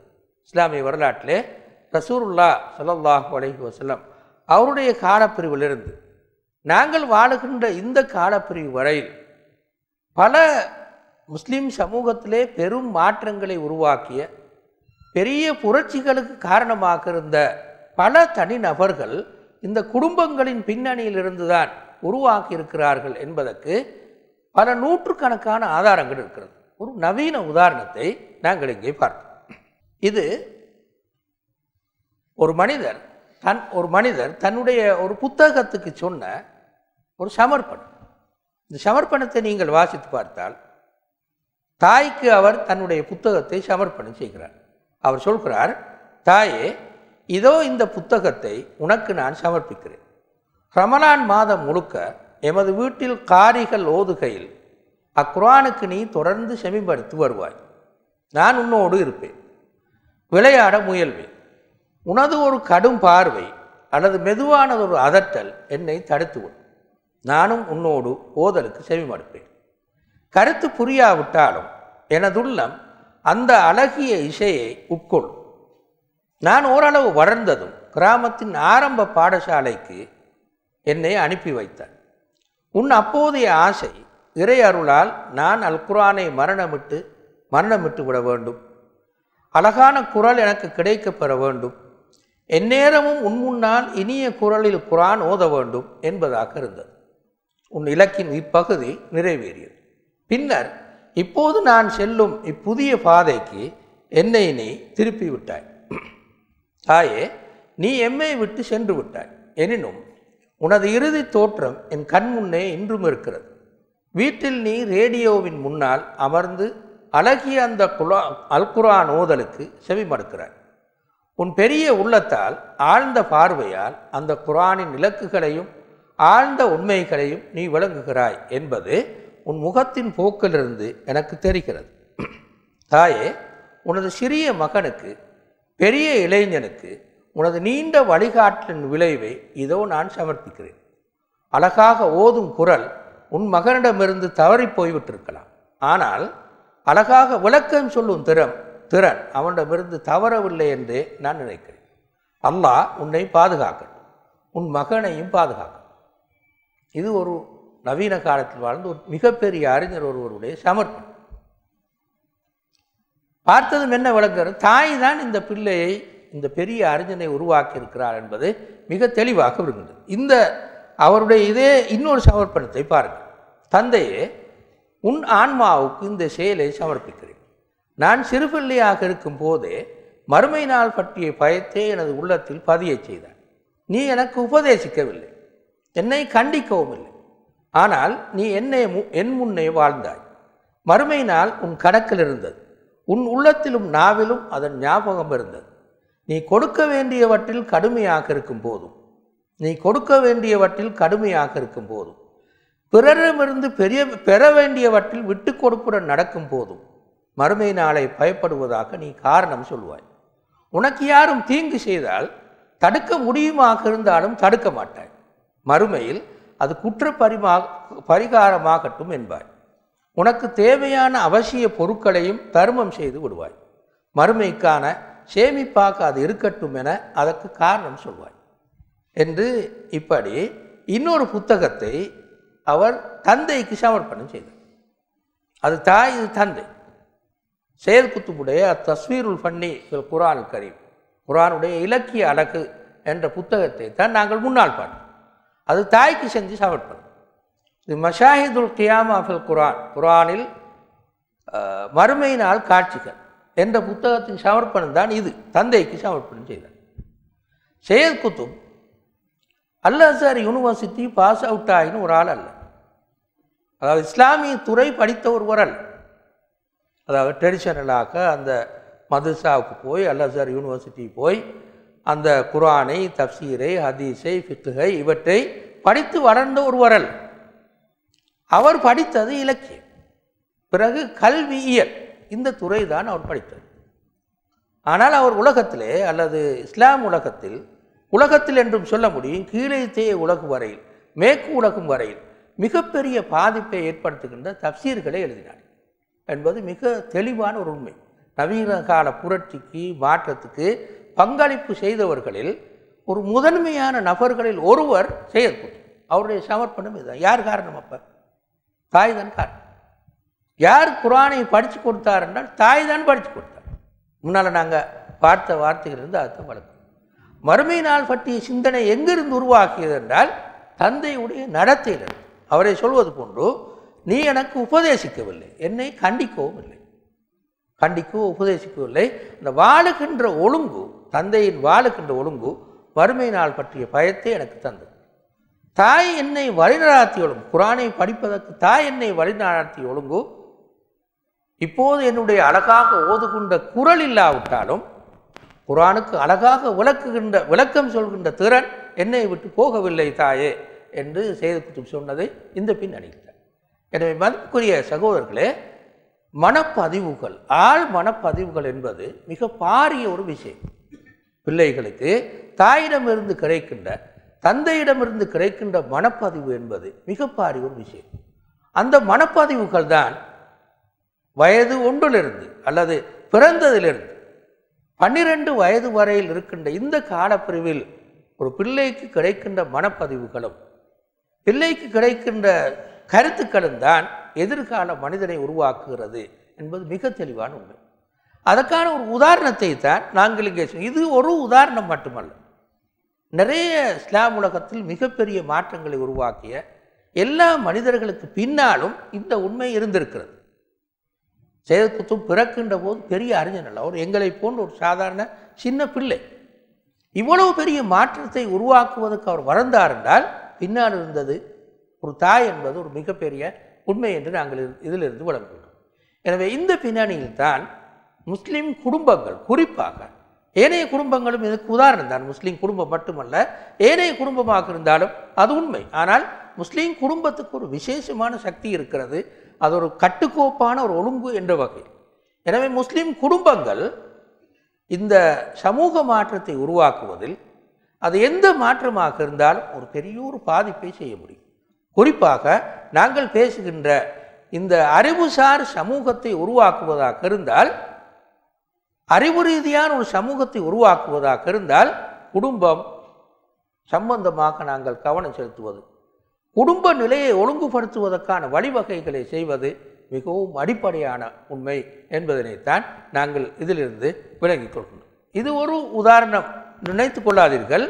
இஸ்லாமிய வரலாற்றிலே ரசூலுல்லாஹ் ஸல்லல்லாஹு அலைஹி வஸல்லம் அவருடைய காலப்பிரிவிலிருந்து நாங்கள் வாழுகின்ற இந்த காலப்பிரிவு வரையில் பல முஸ்லிம் சமூகத்திலே பெரும் மாற்றங்களை உருவாக்கிய பெரிய புரட்சிகளுக்கு காரணமாக இருந்த பல தனிநபர்கள் இந்த குடும்பங்களின் பின்னணியிலிருந்து தான் உருவாக்கி இருக்கிறார்கள் என்பதற்கு பல நூற்றுக்கணக்கான ஆதாரங்கள் இருக்கிறது. ஒரு நவீன உதாரணத்தை நாங்கள் இங்கே பார்ப்போம். இது ஒரு மனிதர் தன்னுடைய ஒரு புத்தகத்துக்கு சொன்ன ஒரு சமர்ப்பணம். இந்த சமர்ப்பணத்தை நீங்கள் வாசித்து பார்த்தால் தாய்க்கு அவர் தன்னுடைய புத்தகத்தை சமர்ப்பணம் செய்கிறார். அவர் சொல்கிறார், தாயே, இதோ இந்த புத்தகத்தை உனக்கு நான் சமர்ப்பிக்கிறேன். ரமலான் மாதம் முழுக்க எமது வீட்டில் காரிகள் ஓதுகையில் அக்குர்ஆனுக்கு நீ தொடர்ந்து செவிமடுத்து வருவாய். நான் உன்னோடு இருப்பேன், விளையாட முயல்வேன். உனது ஒரு கடும் பார்வை அல்லது மெதுவானதொரு அதட்டல் என்னை தடுத்துவிடும். நானும் உன்னோடு ஓதலுக்கு செவிமடுப்பேன். கருத்து புரியாவிட்டாலும் எனதுள்ளம் அந்த அழகிய இசையை உட்கொள்ளும். நான் ஓரளவு வளர்ந்ததும் கிராமத்தின் ஆரம்ப பாடசாலைக்கு என்னை அனுப்பி வைத்தார். உன் அப்போதைய ஆசை இறை அருளால் நான் அல் குர்ஆனை மரணமிட்டு விட வேண்டும். அழகான குரல் எனக்கு கிடைக்க பெற வேண்டும். எந்நேரமும் உன் முன்னால் இனிய குரலில் குர்ஆன் ஓத வேண்டும் என்பதாக இருந்தது. உன் இலக்கின் இப்பகுதி நிறைவேறியது. பின்னர் இப்போது நான் செல்லும் இப்புதிய பாதைக்கு என்னை நீ திருப்பி விட்டாய். தாயே, நீ எம்மை விட்டு சென்று விட்டாய். எனினும் உனது இறுதி தோற்றம் என் கண் முன்னே இன்றும் இருக்கிறது. வீட்டில் நீ ரேடியோவின் முன்னால் அமர்ந்து அழகிய அந்த அல் குர்ஆன் ஓதலுக்கு செவிமடுக்கிறாய். உன் பெரிய உள்ளத்தால் ஆழ்ந்த பார்வையால் அந்த குர்ஆனின் இலக்குகளையும் ஆழ்ந்த உண்மைகளையும் நீ விளங்குகிறாய் என்பது உன் முகத்தின் போக்கிலிருந்து எனக்கு தெரிகிறது. தாயே, உனது சிறிய மகனுக்கு, பெரிய இளைஞனுக்கு உனது நீண்ட வழிகாட்டலின் விளைவை இதோ நான் சமர்ப்பிக்கிறேன். அழகாக ஓதும் குரல் உன் மகனிடமிருந்து தவறி போய்விட்டிருக்கலாம். ஆனால் அழகாக விளக்கம் சொல்லும் திறன் அவனிடமிருந்து தவறவில்லை என்றே நான் நினைக்கிறேன். அல்லாஹ் உன்னை பாதுகாக்கட்டும், உன் மகனையும் பாதுகாக்கட்டும். இது ஒரு நவீன காலத்தில் வாழ்ந்த ஒரு மிகப்பெரிய அறிஞர் ஒருவருடைய சமர்ப்பணம். பார்த்ததும் என்ன விளங்குகிறது? தாய் தான் இந்த பிள்ளையை, இந்த பெரிய அறிஞனை உருவாக்கி இருக்கிறார் என்பது மிக தெளிவாக விளங்குகிறது. இந்த அவருடைய இதே இன்னொரு சமர்ப்பணத்தை பாருங்கள். தந்தையே, உன் ஆன்மாவுக்கு இந்த செயலை சமர்ப்பிக்கிறேன். நான் சிறுபிள்ளையாக இருக்கும் போதே மறுமை நாள் பற்றிய பயத்தை எனது உள்ளத்தில் பதிய செய்தார். நீ எனக்கு உபதேசிக்கவில்லை, என்னை கண்டிக்கவும் இல்லை. ஆனால் நீ என் முன்னே வாழ்ந்தாய். மறுமை நாள் உன் கணக்கில் இருந்தது. உன் உள்ளத்திலும் நாவிலும் அதன் ஞாபகம் இருந்தது. நீ கொடுக்க வேண்டியவற்றில் கடுமையாக இருக்கும் போதும் பிறரிடமிருந்து பெற வேண்டியவற்றில் விட்டு கொடுப்புடன் நடக்கும் போதும் மறுமை நாளை பயப்படுவதாக நீ காரணம் சொல்வாய். உனக்கு யாரும் தீங்கு செய்தால் தடுக்க முடியுமாக இருந்தாலும் தடுக்க மாட்டாய். மறுமையில் அது பரிகாரமாகட்டும் என்பாய். உனக்கு தேவையான அவசிய பொருட்களையும் தர்மம் செய்து விடுவாய். மறுமைக்கான சேமிப்பாக அது இருக்கட்டும் என அதற்கு காரணம் சொல்வாய் என்று இப்படி இன்னொரு புத்தகத்தை அவர் தந்தைக்கு சமர்ப்பணம் செய்தார். அது தாய், இது தந்தை. சையத் குத்துபுடைய தஸ்வீருல் ஃபன்னி ஃபில் குர்ஆன் கரீம், குர்ஆனுடைய இலக்கிய அழகு என்ற புத்தகத்தை தான் நாங்கள் முன்னால் பார்த்தோம். அது தாய்க்கு செஞ்சு சமர்ப்பணம். இது மஷாஹிதுல் கியாமா ஃபில் குர்ஆன், குர்ஆனில் மறுமையினால் காட்சிகள் என்ற புத்தகத்தின் சமர்ப்பணம் தான் இது தந்தைக்கு சமர்ப்பணம் செய்தார். சையத் குத்துப் அல் அஸ்ஹர் யூனிவர்சிட்டி பாஸ் அவுட் ஆகின்னு ஒரு ஆள் அல்ல. அதாவது இஸ்லாமிய துறை படித்த ஒருவர் அல்ல. அதாவது ட்ரெடிஷனலாக அந்த மதரசாவுக்கு போய் அல் அஸ்ஹர் யூனிவர்சிட்டி போய் அந்த குர்ஆனை, தப்சீரை, ஹதீஸை, ஃபிக்ஹை இவற்றை படித்து வளர்ந்த ஒருவர் அல்ல. அவர் படித்தது இலக்கியம், பிறகு கல்வியியல், இந்த துறை தான் அவர் படித்தது. ஆனால் அவர் உலகத்திலே அல்லது இஸ்லாம் உலகத்தில் என்றும் சொல்ல முடியும், கீழே உலகு வரையில் மேற்கு உலகம் வரையில் மிகப்பெரிய பாதிப்பை ஏற்படுத்துகின்ற தப்சீர்களை எழுதினார் என்பது மிக தெளிவான ஒரு உண்மை. நவீன கால புரட்சிக்கு மாற்றத்துக்கு பங்களிப்பு செய்தவர்களில் ஒரு முதன்மையான நபர்களில் ஒருவர் சையத் குத்ப். அவருடைய சமர்ப்பணம் இதுதான். யார் காரணம்? அப்போ தாய் தான் காரணம். யார் குர்ஆனை படித்து கொடுத்தார் என்றால் தாய் தான் படித்து கொடுத்தார். முன்னால் நாங்கள் பார்த்த வார்த்தைகள் இருந்து அதுதான் வழக்கம். மறுமை நாள் பற்றிய சிந்தனை எங்கிருந்து உருவாக்கியது என்றால் தந்தையுடைய நடத்தையிலிருந்து. அவரை சொல்வது போன்று, நீ எனக்கு உபதேசிக்கவில்லை, என்னை கண்டிக்கவும் இல்லை, கண்டிக்கவோ உபதேசிக்கவில்லை. இந்த வாழுகின்ற ஒழுங்கு, தந்தையின் வாழுகின்ற ஒழுங்கு வறுமை நாள் பற்றிய பயத்தை எனக்கு தந்தது. தாய் என்னை வழிநடாத்திய ஒழுங்கு, குர்ஆனை படிப்பதற்கு தாய் என்னை வழிநடாத்திய ஒழுங்கு இப்போது என்னுடைய அழகாக ஓதுகின்ற குரல் இல்லாவிட்டாலும் குர்ஆனுக்கு அழகாக விளக்கம் சொல்கின்ற திறன் என்னை விட்டு போகவில்லை தாயே என்று சையத் குத்ப் சொன்னதை இந்த பின் அணித்தார். எனவே மதிப்புக்குரிய சகோதரர்களே, மனப்பதிவுகள், ஆள் மனப்பதிவுகள் என்பது மிக பாரிய ஒரு விஷயம். பிள்ளைகளுக்கு தாயிடமிருந்து கிடைக்கின்ற, தந்தையிடமிருந்து கிடைக்கின்ற மனப்பதிவு என்பது மிக பாரிய ஒரு விஷயம். அந்த மனப்பதிவுகள் தான் வயது ஒன்றிலிருந்து அல்லது பிறந்ததிலிருந்து 12 வயது வரையில் இருக்கின்ற இந்த காலப்பிரிவில் ஒரு பிள்ளைக்கு கிடைக்கின்ற மனப்பதிவுகளும் பிள்ளைக்கு கிடைக்கின்ற கருத்துக்களும் தான் எதிர்கால மனிதனை உருவாக்குகிறது என்பது மிக தெளிவான உண்மை. அதற்கான ஒரு உதாரணத்தை தான் நாங்கள் இங்கே இது ஒரு உதாரணம் மட்டுமல்ல. நிறைய இஸ்லாம் உலகத்தில் மிகப்பெரிய மாற்றங்களை உருவாக்கிய எல்லா மனிதர்களுக்கு பின்னாலும் இந்த உண்மை இருந்திருக்கிறது. சையத் குத்ப் பிறக்கின்ற போது பெரிய அறிஞர் அல்ல, அவர் எங்களை போன்ற ஒரு சாதாரண சின்ன பிள்ளை. இவ்வளவு பெரிய மாற்றத்தை உருவாக்குவதற்கு அவர் வளர்ந்தார் என்றால் பின்னால் இருந்தது ஒரு தாய் என்பது ஒரு மிகப்பெரிய உண்மை என்று நாங்கள் இதிலிருந்து விளங்குகிறோம். எனவே இந்த பின்னணியில் தான் முஸ்லீம் குடும்பங்கள், குறிப்பாக ஏனைய குடும்பங்களும் இதுக்கு உதாரணம் தான். முஸ்லீம் குடும்பம் மட்டுமல்ல, ஏனைய குடும்பமாக இருந்தாலும் அது உண்மை. ஆனால் முஸ்லீம் குடும்பத்துக்கு ஒரு விசேஷமான சக்தி இருக்கிறது. அது ஒரு கட்டுக்கோப்பான ஒரு ஒழுங்கு என்ற வகை. எனவே முஸ்லீம் குடும்பங்கள் இந்த சமூக மாற்றத்தை உருவாக்குவதில் அது எந்த மாற்றமாக இருந்தாலும் ஒரு பெரிய ஒரு பாதிப்பை செய்ய முடியும். குறிப்பாக நாங்கள் பேசுகின்ற இந்த அறிவுசார் சமூகத்தை உருவாக்குவதாக இருந்தால், அறிவு ரீதியான ஒரு சமூகத்தை உருவாக்குவதாக இருந்தால் குடும்பம் சம்பந்தமாக நாங்கள் கவனம் செலுத்துவது, குடும்ப நிலையை ஒழுங்குபடுத்துவதற்கான வழிவகைகளை செய்வது மிகவும் அடிப்படையான உண்மை என்பதனைத்தான் நாங்கள் இதிலிருந்து விளங்கிக் கொள்கின்றோம். இது ஒரு உதாரணம் நினைத்து கொள்ளாதீர்கள்.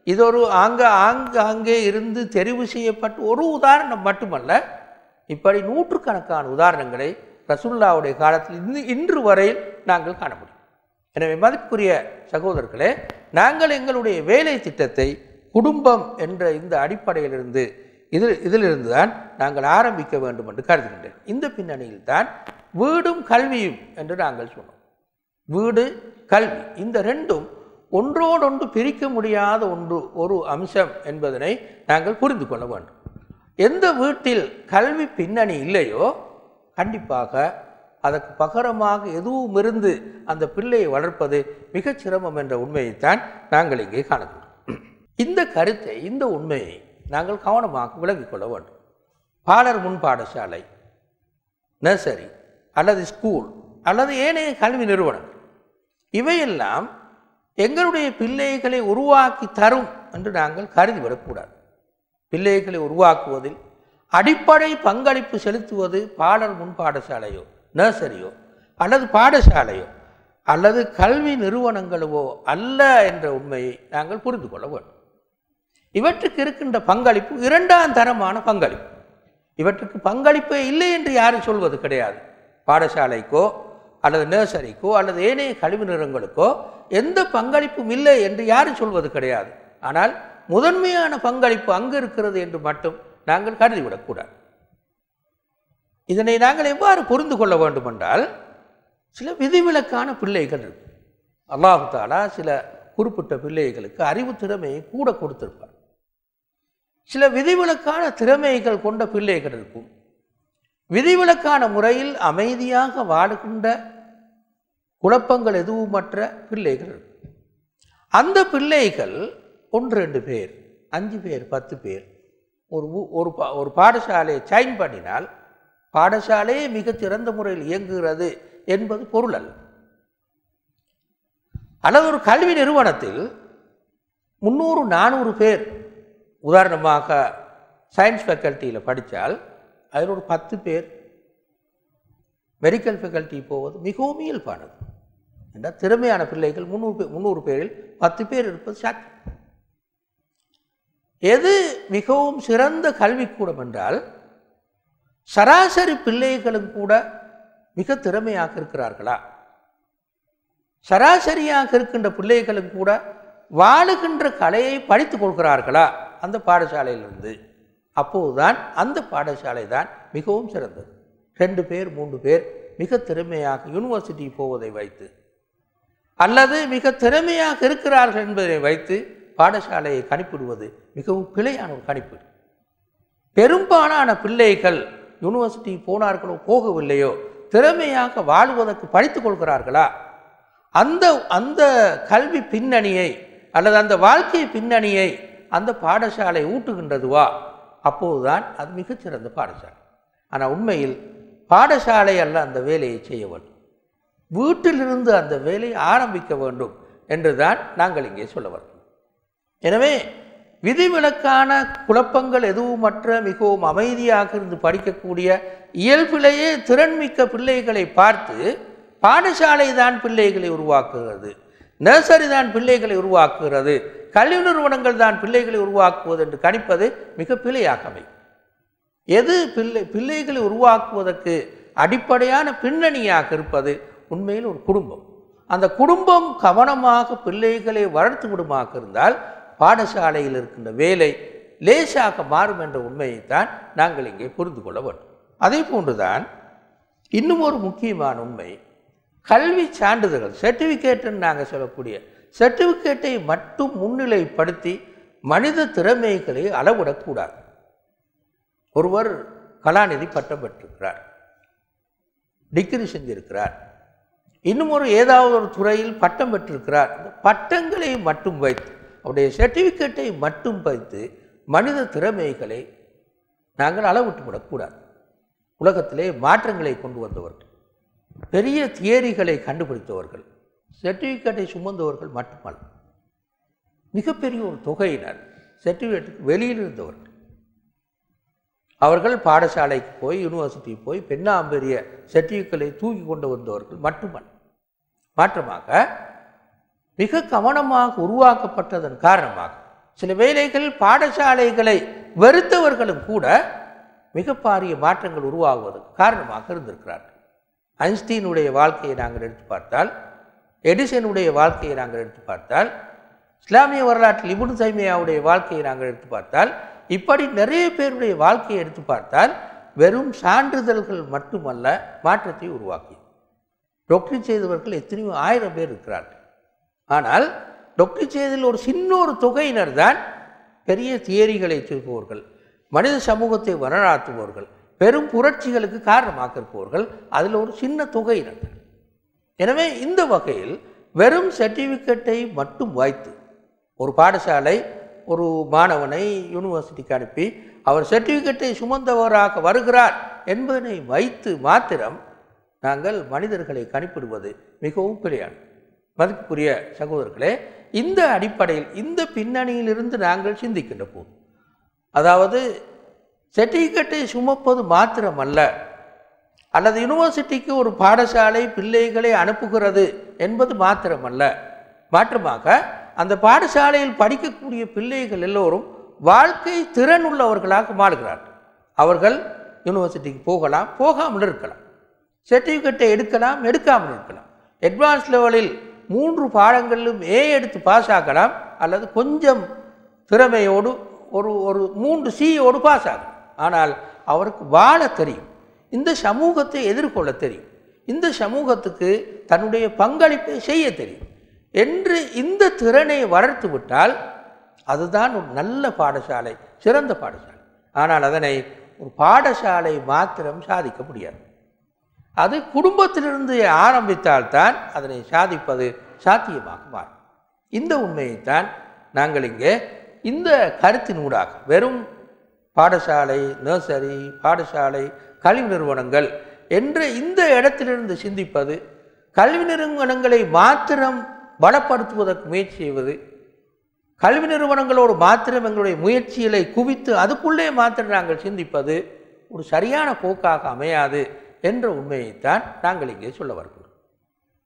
இது ஒரு ஆங்காங்கே இருந்து தெரிவு செய்யப்பட்ட ஒரு உதாரணம் மட்டுமல்ல. இப்படி நூற்றுக்கணக்கான உதாரணங்களை ரசூலுல்லாஹ்வுடைய காலத்தில் இன்று வரையில் நாங்கள் காண முடியும். எனவே மதிப்புக்குரிய சகோதரர்களே, நாங்கள் எங்களுடைய வேலை திட்டத்தை குடும்பம் என்ற இந்த அடிப்படையிலிருந்து இதிலிருந்து தான் நாங்கள் ஆரம்பிக்க வேண்டும் என்று கருதுகின்றேன். இந்த பின்னணியில் தான் வீடும் கல்வியும் என்று நாங்கள் சொன்னோம். வீடு, கல்வி, இந்த ரெண்டும் ஒன்றோடொன்று பிரிக்க முடியாத ஒரு அம்சம் என்பதனை நாங்கள் புரிந்து கொள்ள வேண்டும். எந்த வீட்டில் கல்வி பின்னணி இல்லையோ கண்டிப்பாக அதற்கு பகரமாக எதுவும் இருந்து அந்த பிள்ளையை வளர்ப்பது மிகச் சிரமம் என்ற உண்மையைத்தான் நாங்கள் இங்கே காணுகிறோம். இந்த கருத்தை, இந்த உண்மையை நாங்கள் கவனமாக விளங்கிக் கொள்ள வேண்டும். பாலர் முன் பாடசாலை, நர்சரி அல்லது ஸ்கூல் அல்லது ஏனைய கல்வி நிறுவனங்கள் இவையெல்லாம் எங்களுடைய பிள்ளைகளை உருவாக்கி தரும் என்று நாங்கள் கருதிவிடக்கூடாது. பிள்ளைகளை உருவாக்குவதில் அடிப்படை பங்களிப்பு செலுத்துவது பாலர் முன் பாடசாலையோ, நர்சரியோ அல்லது பாடசாலையோ அல்லது கல்வி நிறுவனங்களோ அல்ல என்ற உண்மையை நாங்கள் புரிந்து கொள்ள வேண்டும். இவற்றுக்கு இருக்கின்ற பங்களிப்பு இரண்டாம் தரமான பங்களிப்பு. இவற்றுக்கு பங்களிப்பே இல்லை என்று யாரும் சொல்வது கிடையாது. பாடசாலைக்கோ அல்லது நர்சரிக்கோ அல்லது ஏனைய கல்வி நிறுவனங்களுக்கோ எந்த பங்களிப்பும் இல்லை என்று யாரும் சொல்வது கிடையாது. ஆனால் முதன்மையான பங்களிப்பு அங்கு இருக்கிறது என்று மட்டும் நாங்கள் கருதிவிடக்கூடாது. இதனை நாங்கள் எவ்வாறு புரிந்து கொள்ள வேண்டும் என்றால், சில விதிவிலக்கான பிள்ளைகள் இருக்கு. அல்லாஹ் தஆலா சில குறிப்பிட்ட பிள்ளைகளுக்கு அறிவு திறமையை கூட கொடுத்திருப்பார். சில விதிவிலக்கான திறமைகள் கொண்ட பிள்ளைகள் இருக்கும். விதிவிலக்கான முறையில் அமைதியாக வாழுகின்ற, குழப்பங்கள் எதுவுமற்ற பிள்ளைகள் இருக்கும். அந்த பிள்ளைகள் 1-2 பேர், 5 பேர், 10 பேர் ஒரு பாடசாலையை சைன் பண்ணினால் பாடசாலையே மிகச்சிறந்த முறையில் இயங்குகிறது என்பது பொருள் அல்ல. அல்லது ஒரு கல்வி நிறுவனத்தில் 300-400 பேர் உதாரணமாக சயின்ஸ் ஃபேக்கல்ட்டியில் படித்தால் அதில் ஒரு 10 பேர் மெடிக்கல் ஃபேக்கல்ட்டி போவது மிகவும் இயல்பானது. என்றால் திறமையான பிள்ளைகள் 300 பேரில் 10 பேர் இருப்பது சாத்தியம். எது மிகவும் சிறந்த கல்விக்கூடம் என்றால் சராசரி பிள்ளைகளும் கூட மிக திறமையாக இருக்கிறார்களா, சராசரியாக இருக்கின்ற பிள்ளைகளும் கூட வாழுகின்ற கலையை படித்துக் கொள்கிறார்களா அந்த பாடசாலையிலிருந்து, அப்போதுதான் அந்த பாடசாலை தான் மிகவும் சிறந்தது. 2 பேர் 3 பேர் மிக திறமையாக யூனிவர்சிட்டி போவதை வைத்து அல்லது மிக திறமையாக இருக்கிறார்கள் என்பதை வைத்து பாடசாலையை கணிப்பிடுவது மிகவும் பிழையான ஒரு கணிப்பீடு. பெரும்பாலான பிள்ளைகள் யூனிவர்சிட்டி போனார்களோ போகவில்லையோ திறமையாக வாழ்வதற்கு படித்துக் கொள்கிறார்களா, அந்த கல்வி பின்னணியை அல்லது அந்த வாழ்க்கை பின்னணியை அந்த பாடசாலை ஊட்டுகின்றதுவா, அப்போதுதான் அது மிகச்சிறந்த பாடசாலை. ஆனால் உண்மையில் பாடசாலை அல்ல அந்த வேலையை செய்ய வேண்டும், வீட்டிலிருந்து அந்த வேலையை ஆரம்பிக்க வேண்டும் என்றுதான் நாங்கள் இங்கே சொல்ல வேண்டும். எனவே விதிவிலக்கான குழப்பங்கள் எதுவுமற்ற மிகவும் அமைதியாக இருந்து படிக்கக்கூடிய இயல்பிலேயே திறன்மிக்க பிள்ளைகளை பார்த்து பாடசாலை தான் பிள்ளைகளை உருவாக்குகிறது, நர்சரி தான் பிள்ளைகளை உருவாக்குகிறது, கல்வி நிறுவனங்கள் தான் பிள்ளைகளை உருவாக்குவது என்று கணிப்பது மிக பிழையாக அமையும். எது பிள்ளைகளை உருவாக்குவதற்கு அடிப்படையான பின்னணியாக இருப்பது உண்மையில் ஒரு குடும்பம். அந்த குடும்பம் கவனமாக பிள்ளைகளை வளர்த்து விடுமாக இருந்தால் பாடசாலையில் இருக்கின்ற வேலை லேசாக மாறும் என்ற உண்மையைத்தான் நாங்கள் இங்கே புரிந்து கொள்ள வேண்டும். அதே போன்றுதான் இன்னும் ஒரு முக்கியமான உண்மை, கல்வி சான்றிதழ்கள் சர்டிஃபிகேட்டுன்னு நாங்கள் சொல்லக்கூடிய சர்டிஃபிகேட்டை மட்டும் முன்னிலைப்படுத்தி மனித திறமைகளை அளவிடக்கூடாது. ஒருவர் கலாநிதி பட்டம் பெற்றிருக்கிறார், டிகிரி செஞ்சிருக்கிறார், இன்னும் ஏதாவது ஒரு துறையில் பட்டம் பெற்றிருக்கிறார். இந்த பட்டங்களை மட்டும் வைத்து அவருடைய சர்டிஃபிகேட்டை மட்டும் வைத்து மனித திறமைகளை நாங்கள் அளவிட்டு விடக்கூடாது. உலகத்திலே மாற்றங்களை கொண்டு வந்தவர்கள், பெரிய தியரிகளை கண்டுபிடித்தவர்கள் சர்டிஃபிகேட்டை சுமந்தவர்கள் மட்டுமல்ல, மிகப்பெரிய ஒரு தொகையினர் சர்டிஃபிகேட்டுக்கு வெளியில் இருந்தவர்கள். அவர்கள் பாடசாலைக்கு போய் யூனிவர்சிட்டி போய் பெரிய சர்டிஃபிகேட்டை தூக்கி கொண்டு வந்தவர்கள் மட்டுமல்ல, மாற்றமாக மிக கவனமாக உருவாக்கப்பட்டதன் காரணமாக சில வேளைகள் பாடசாலைகளை வெறுத்தவர்களும் கூட மிக பாரிய மாற்றங்கள் உருவாகுவதற்கு காரணமாக இருந்திருக்கிறார்கள். ஐன்ஸ்டீனுடைய வாழ்க்கையை நாங்கள் எடுத்து பார்த்தால், எடிசனுடைய வாழ்க்கையை நாங்கள் எடுத்து பார்த்தால், இஸ்லாமிய வரலாற்றில் இப்னு தைமியாவுடைய வாழ்க்கையை நாங்கள் எடுத்து பார்த்தால், இப்படி நிறைய பேருடைய வாழ்க்கையை எடுத்து பார்த்தால் வெறும் சான்றிதழ்கள் மட்டுமல்ல மாற்றத்தை உருவாக்கி டாக்டர் செய்தவர்கள் எத்தனையோ 1000 பேர் இருக்கிறார்கள். ஆனால் டாக்டர் செய்ததில் ஒரு சின்ன ஒரு தொகையினர் தான் பெரிய தியரிகளை சொல்பவர்கள், மனித சமூகத்தை வளராத்துபவர்கள், பெரும் புரட்சிகளுக்கு காரணமாக இருப்பவர்கள் அதில் ஒரு சின்ன தொகையினர். எனவே இந்த வகையில் வெறும் சர்டிஃபிகேட்டை மட்டும் வைத்து ஒரு பாடசாலை ஒரு மாணவனை யூனிவர்சிட்டிக்கு அனுப்பி அவர் சர்டிஃபிகேட்டை சுமந்தவராக வருகிறார் என்பதனை வைத்து மாத்திரம் நாங்கள் மனிதர்களை கணிப்பிடுவது மிகவும் பிழையானது. மதிப்புக்குரிய சகோதரர்களே, இந்த அடிப்படையில் இந்த பின்னணியிலிருந்து நாங்கள் சிந்திக்கின்ற போது, அதாவது சர்டிஃபிகேட்டை சுமப்பது மாத்திரமல்ல, அல்லது யூனிவர்சிட்டிக்கு ஒரு பாடசாலை பிள்ளைகளை அனுப்புகிறது என்பது மாத்திரமல்ல, மாற்றமாக அந்த பாடசாலையில் படிக்கக்கூடிய பிள்ளைகள் எல்லோரும் வாழ்க்கை திறன் உள்ளவர்களாக மாறுகிறார்கள். அவர்கள் யூனிவர்சிட்டிக்கு போகலாம், போகாமல் இருக்கலாம், சர்டிஃபிகேட்டை எடுக்கலாம், எடுக்காமல் இருக்கலாம், அட்வான்ஸ் லெவலில் 3 பாடங்களிலும் ஏ எடுத்து பாஸ் ஆகலாம், அல்லது கொஞ்சம் திறமையோடு ஒரு 3 சியோடு பாஸ் ஆகலாம். ஆனால் அவருக்கு வாழ தெரியும், இந்த சமூகத்தை எதிர்கொள்ள தெரியும், இந்த சமூகத்துக்கு தன்னுடைய பங்களிப்பை செய்ய தெரியும் என்று இந்த திறனை வளர்த்து விட்டால் அதுதான் ஒரு நல்ல பாடசாலை, சிறந்த பாடசாலை. ஆனால் அதனை ஒரு பாடசாலை மாத்திரம் சாதிக்க முடியாது. அது குடும்பத்திலிருந்து ஆரம்பித்தால்தான் அதனை சாதிப்பது சாத்தியமாக மாறும். இந்த உண்மையைத்தான் நாங்கள் இங்கே இந்த கருத்தினூடாக வெறும் பாடசாலை, நர்சரி, பாடசாலை, கல்வி நிறுவனங்கள் என்ற இந்த இடத்திலிருந்து சிந்திப்பது, கல்வி நிறுவனங்களை மாத்திரம் பலப்படுத்துவதற்கு முயற்சி செய்வது, கல்வி நிறுவனங்களோடு மாத்திரம் எங்களுடைய முயற்சிகளை குவித்து அதுக்குள்ளே மாத்திரம் நாங்கள் சிந்திப்பது ஒரு சரியான போக்காக அமையாது என்ற உண்மையைத்தான் நாங்கள் இங்கே சொல்ல வருகிறோம்.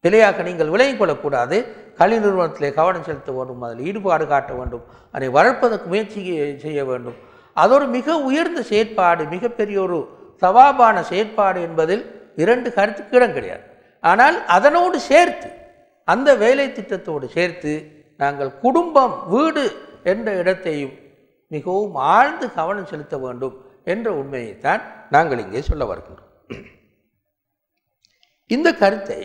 பிழையாக நீங்கள் விலகிக் கொள்ளக்கூடாது. கல்வி நிறுவனத்திலே கவனம் செலுத்த வேண்டும், அதில் ஈடுபாடு காட்ட வேண்டும், அதை வளர்ப்பதற்கு முயற்சி செய்ய வேண்டும். அதோடு மிக உயர்ந்த செயற்பாடு, மிகப்பெரிய ஒரு சவாபான செயற்பாடு என்பதில் இரண்டு கருத்துக்கு இடம் கிடையாது. ஆனால் அதனோடு சேர்த்து, அந்த வேலை திட்டத்தோடு சேர்த்து நாங்கள் குடும்பம், வீடு என்ற இடத்தையும் மிகவும் ஆழ்ந்து கவனம் செலுத்த வேண்டும் என்ற உண்மையைத்தான் நாங்கள் இங்கே சொல்ல வருகின்றோம். இந்த கருத்தை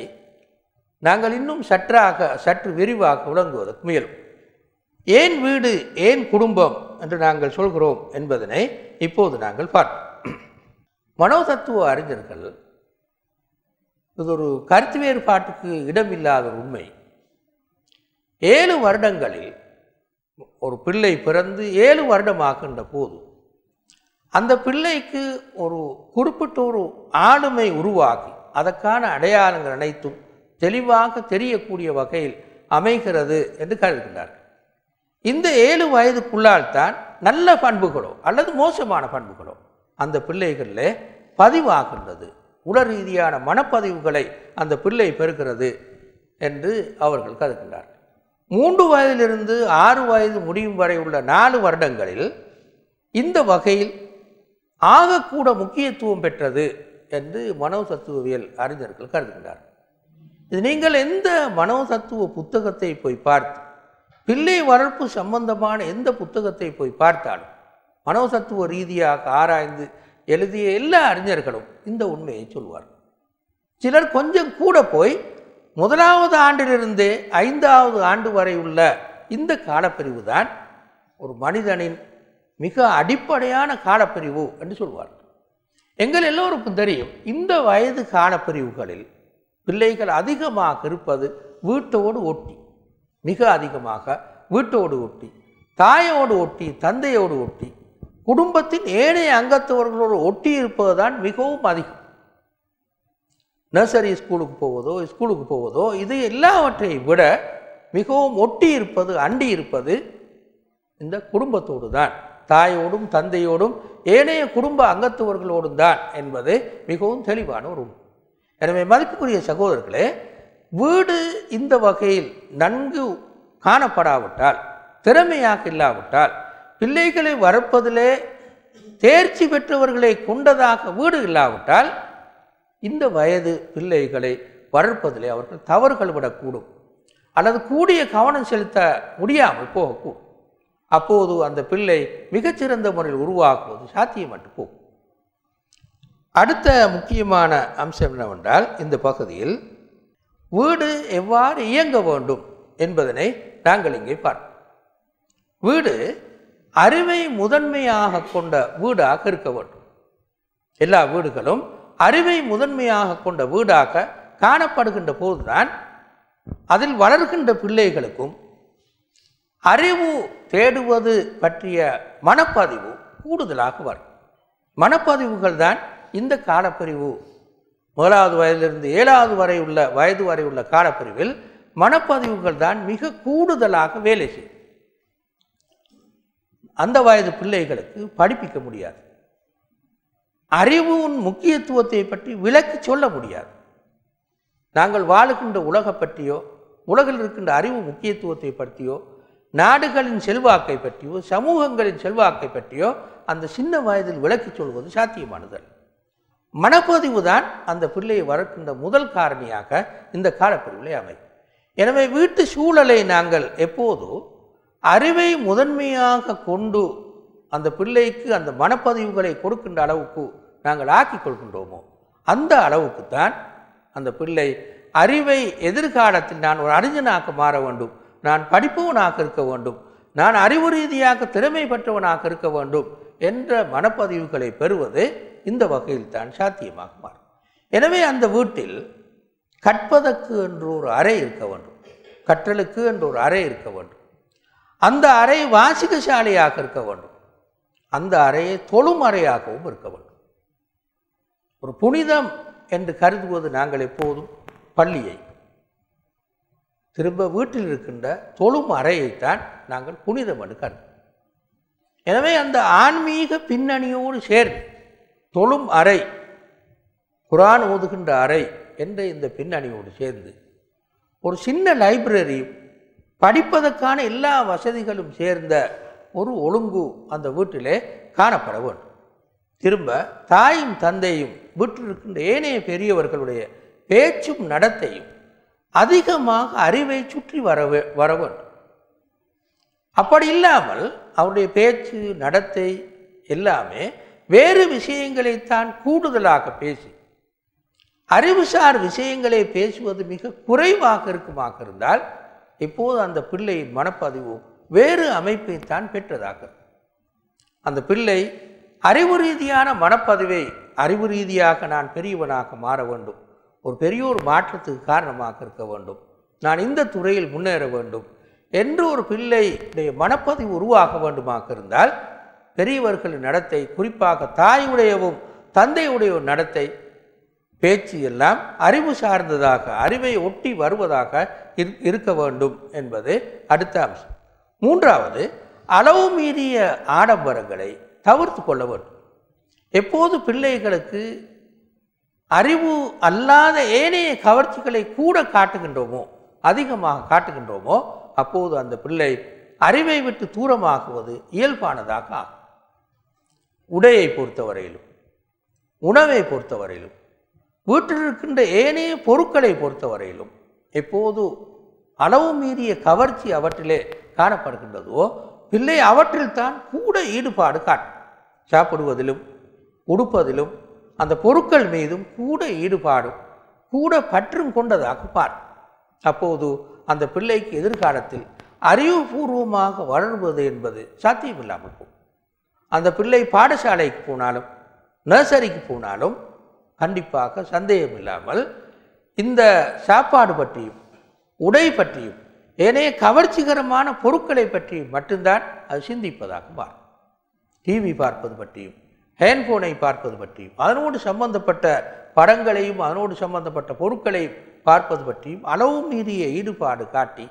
நாங்கள் இன்னும் சற்று விரிவாக விளங்குவதற்கு முயலும். ஏன் வீடு, ஏன் குடும்பம் என்று நாங்கள் சொல்கிறோம் என்பதனை இப்போது நாங்கள் பார்ப்போம். மனோதத்துவ அறிஞர்கள், இது ஒரு கருத்து வேறுபாட்டுக்கு இடமில்லாத ஒரு உண்மை, 7 வருடங்களில் ஒரு பிள்ளை பிறந்து 7 வருடமாகின்ற போது அந்த பிள்ளைக்கு ஒரு குறிப்பிட்ட ஒரு ஆளுமை உருவாக்கி அதற்கான அடையாளங்கள் அனைத்தும் தெளிவாக தெரியக்கூடிய வகையில் அமைகிறது என்று கருதுகின்றார்கள். இந்த 7 வயதுக்குள்ளால் தான் நல்ல பண்புகளோ அல்லது மோசமான பண்புகளோ அந்த பிள்ளைகளிலே பதிவாகின்றது, உடல் ரீதியான மனப்பதிவுகளை அந்த பிள்ளை பெறுகிறது என்று அவர்கள் கருதுகின்றார்கள். 3 வயதிலிருந்து 6 வயது முடியும் வரை உள்ள 4 வருடங்களில் இந்த வகையில் ஆகக்கூட முக்கியத்துவம் பெற்றது என்று மனோதத்துவவியல் அறிஞர்கள் கருதுகின்றார்கள். இது நீங்கள் எந்த மனோதத்துவ புத்தகத்தை போய் பார்த்து, பிள்ளை வளர்ப்பு சம்பந்தமான எந்த புத்தகத்தை போய் பார்த்தாலும், மனோதத்துவ ரீதியாக ஆராய்ந்து எழுதிய எல்லா அறிஞர்களும் இந்த உண்மையை சொல்வார்கள். சிலர் கொஞ்சம் கூட போய் 1வது ஆண்டிலிருந்தே 5வது ஆண்டு வரை உள்ள இந்த காலப்பிரிவு தான் ஒரு மனிதனின் மிக அடிப்படையான காலப்பிரிவு என்று சொல்வார்கள். எங்கள் எல்லோருக்கும் தெரியும், இந்த வயது காலப்பிரிவுகளில் பிள்ளைகள் அதிகமாக இருப்பது வீட்டோடு ஒட்டி, மிக அதிகமாக வீட்டோடு ஒட்டி, தாயோடு ஒட்டி, தந்தையோடு ஒட்டி, குடும்பத்தின் ஏனைய அங்கத்தவர்களோடு ஒட்டி இருப்பது தான் மிகவும் அதிகம். நர்சரி ஸ்கூலுக்கு போவதோ இது எல்லாவற்றை விட மிகவும் ஒட்டி இருப்பது, அண்டி இருப்பது இந்த குடும்பத்தோடு தான், தாயோடும் தந்தையோடும் ஏனைய குடும்ப அங்கத்தவர்களோடும் தான் என்பது மிகவும் தெளிவான ஒரு உண்மை. எனவே மதிப்புக்குரிய சகோதரர்களே, வீடு இந்த வகையில் நன்கு காணப்படாவிட்டால், திறமையாக இல்லாவிட்டால், பிள்ளைகளை வளர்ப்பதிலே தேர்ச்சி பெற்றவர்களை கொண்டதாக வீடு இல்லாவிட்டால், இந்த வயது பிள்ளைகளை வளர்ப்பதிலே அவர்கள் தவறுகள் விடக்கூடும் அல்லது கூடிய கவனம் செலுத்த முடியாமல் போகக்கூடும். அப்போது அந்த பிள்ளை மிகச்சிறந்த முறையில் உருவாக்குவது சாத்தியமற்று போகும். அடுத்த முக்கியமான அம்சம் என்னவென்றால், இந்த பகுதியில் வீடு எவ்வாறு இயங்க வேண்டும் என்பதனை நாங்கள் இங்கே பார்ப்போம். வீடு அறிவை முதன்மையாக கொண்ட வீடாக இருக்க வேண்டும். எல்லா வீடுகளும் அறிவை முதன்மையாக கொண்ட வீடாக காணப்படுகின்ற போதுதான் அதில் வளர்கின்ற பிள்ளைகளுக்கும் அறிவு தேடுவது பற்றிய மனப்பதிவு கூடுதலாக வரும். மனப்பதிவுகள் தான் இந்த காலப்பிரிவு 1வது வயதிலிருந்து 7வது வயது வரை உள்ள காலப்பிரிவில் மனப்பதிவுகள் தான் மிக கூடுதலாக வேலை செய்யும். அந்த வயது பிள்ளைகளுக்கு படிப்பிக்க முடியாது, அறிவின் முக்கியத்துவத்தை பற்றி விளக்கி சொல்ல முடியாது. நாங்கள் வாழுகின்ற உலகை பற்றியோ, உலகில் இருக்கின்ற அறிவு முக்கியத்துவத்தை பற்றியோ, நாடுகளின் செல்வாக்கை பற்றியோ, சமூகங்களின் செல்வாக்கை பற்றியோ அந்த சின்ன வயதில் விளக்கி சொல்வது சாத்தியமானதல்ல. மனப்பதிவு தான் அந்த பிள்ளையை வளர்க்கின்ற முதல் காரணியாக இந்த காலப்பிரிவிலே அமையும். எனவே வீட்டு சூழலை நாங்கள் எப்போது அறிவை முதன்மையாக கொண்டு அந்த பிள்ளைக்கு அந்த மனப்பதிவுகளை கொடுக்கின்ற அளவுக்கு நாங்கள் ஆக்கிக் கொள்கின்றோமோ, அந்த அளவுக்குத்தான் அந்த பிள்ளை அறிவை எதிர்காலத்தில் நான் ஒரு அறிஞனாக மாற வேண்டும், நான் படிப்பவனாக இருக்க வேண்டும், நான் அறிவு ரீதியாக திறமை பெற்றவனாக இருக்க வேண்டும் என்ற மனப்பதிவுகளை பெறுவது இந்த வகையில் தான் சாத்தியமாக மாறும். எனவே அந்த வீட்டில் கற்பதற்கு என்று ஒரு அறை இருக்க வேண்டும், கற்றலுக்கு என்று ஒரு அறை இருக்க வேண்டும். அந்த அறை வாசிக சாலையாக இருக்க வேண்டும். அந்த அறையை தொழும் அறையாகவும் இருக்க வேண்டும். ஒரு புனிதம் என்று கருதுவது நாங்கள் எப்போதும் பள்ளியை, திரும்ப வீட்டில் இருக்கின்ற தொழும் அறையைத்தான் நாங்கள் புனிதம் என்று கருதுவோம். எனவே அந்த ஆன்மீக பின்னணியோடு சேர்ந்து தொழும் அறை, குர்ஆன் ஓதுகின்ற அறை என்ற இந்த பின்னணியோடு சேர்ந்து ஒரு சின்ன லைப்ரரியும் படிப்பதற்கான எல்லா வசதிகளும் சேர்ந்த ஒரு ஒழுங்கு அந்த வீட்டிலே காணப்பட வேண்டும். திரும்ப தாயும் தந்தையும் வீட்டில் இருக்கின்ற ஏனைய பெரியவர்களுடைய பேச்சும் நடத்தையும் அதிகமாக அறிவை சுற்றி வர வேண்டும். அப்படி இல்லாமல் அவருடைய பேச்சு நடத்தை எல்லாமே வேறு விஷயங்களைத்தான் கூடுதலாக பேசி அறிவுசார் விஷயங்களை பேசுவது மிக குறைவாக இருக்குமாக இருந்தால் இப்போது அந்த பிள்ளையின் மனப்பதிவு வேறு அமைப்பை தான் பெற்றதாக. அந்த பிள்ளை அறிவு ரீதியான மனப்பதிவை, அறிவு ரீதியாக நான் பெரியவனாக மாற வேண்டும், ஒரு பெரிய ஒரு மாற்றத்துக்கு காரணமாக இருக்க வேண்டும், நான் இந்த துறையில் முன்னேற வேண்டும் என்று ஒரு பிள்ளையுடைய மனப்பதிவு உருவாக வேண்டுமாக இருந்தால் பெரியவர்களின் நடத்தை, குறிப்பாக தாயுடையவும் தந்தையுடைய நடத்தை, பேச்சு எல்லாம் அறிவு சார்ந்ததாக, அறிவை ஒட்டி வருவதாக இருக்க வேண்டும் என்பது அடுத்த அம்சம். மூன்றாவது, அளவு மீறிய ஆடம்பரங்களை தவிர்த்து கொள்ள வேண்டும். எப்போது பிள்ளைகளுக்கு அறிவு அல்லாத ஏனைய கவர்ச்சிகளை கூட காட்டுகின்றோமோ, அதிகமாக காட்டுகின்றோமோ, அப்போது அந்த பிள்ளை அறிவை விட்டு தூரமாகுவது இயல்பானதாக ஆகும். உடையை பொறுத்தவரையிலும், உணவை பொறுத்தவரையிலும், வீட்டில் இருக்கின்ற ஏனைய பொருட்களை பொறுத்தவரையிலும் எப்போது அளவு மீறிய கவர்ச்சி அவற்றிலே காணப்படுகின்றதோ பிள்ளை அவற்றில் தான் கூட ஈடுபாடு காட்டும். சாப்பிடுவதிலும் உடுப்பதிலும் அந்த பொருட்கள் மீதும் கூட ஈடுபாடும் கூட பற்றும் கொண்டதாக பார். அப்போது அந்த பிள்ளைக்கு எதிர்காலத்தில் அறிவுபூர்வமாக வளர்வது என்பது சாத்தியமில்லாமல் போகும். அந்த பிள்ளை பாடசாலைக்கு போனாலும் நர்சரிக்கு போனாலும் கண்டிப்பாக சந்தேகம் இல்லாமல் இந்த சாப்பாடு பற்றியும் உடை பற்றியும் ஏனைய கவர்ச்சிகரமான பொருட்களை பற்றியும் மட்டும்தான் அது சிந்திப்பதாக மாறும். டிவி பார்ப்பது பற்றியும், ஹேண்ட்ஃபோனை பார்ப்பது பற்றியும், அதனோடு சம்பந்தப்பட்ட படங்களையும் அதனோடு சம்பந்தப்பட்ட பொருட்களையும் பார்ப்பது பற்றியும் அளவு மீறிய ஈடுபாடு காட்டி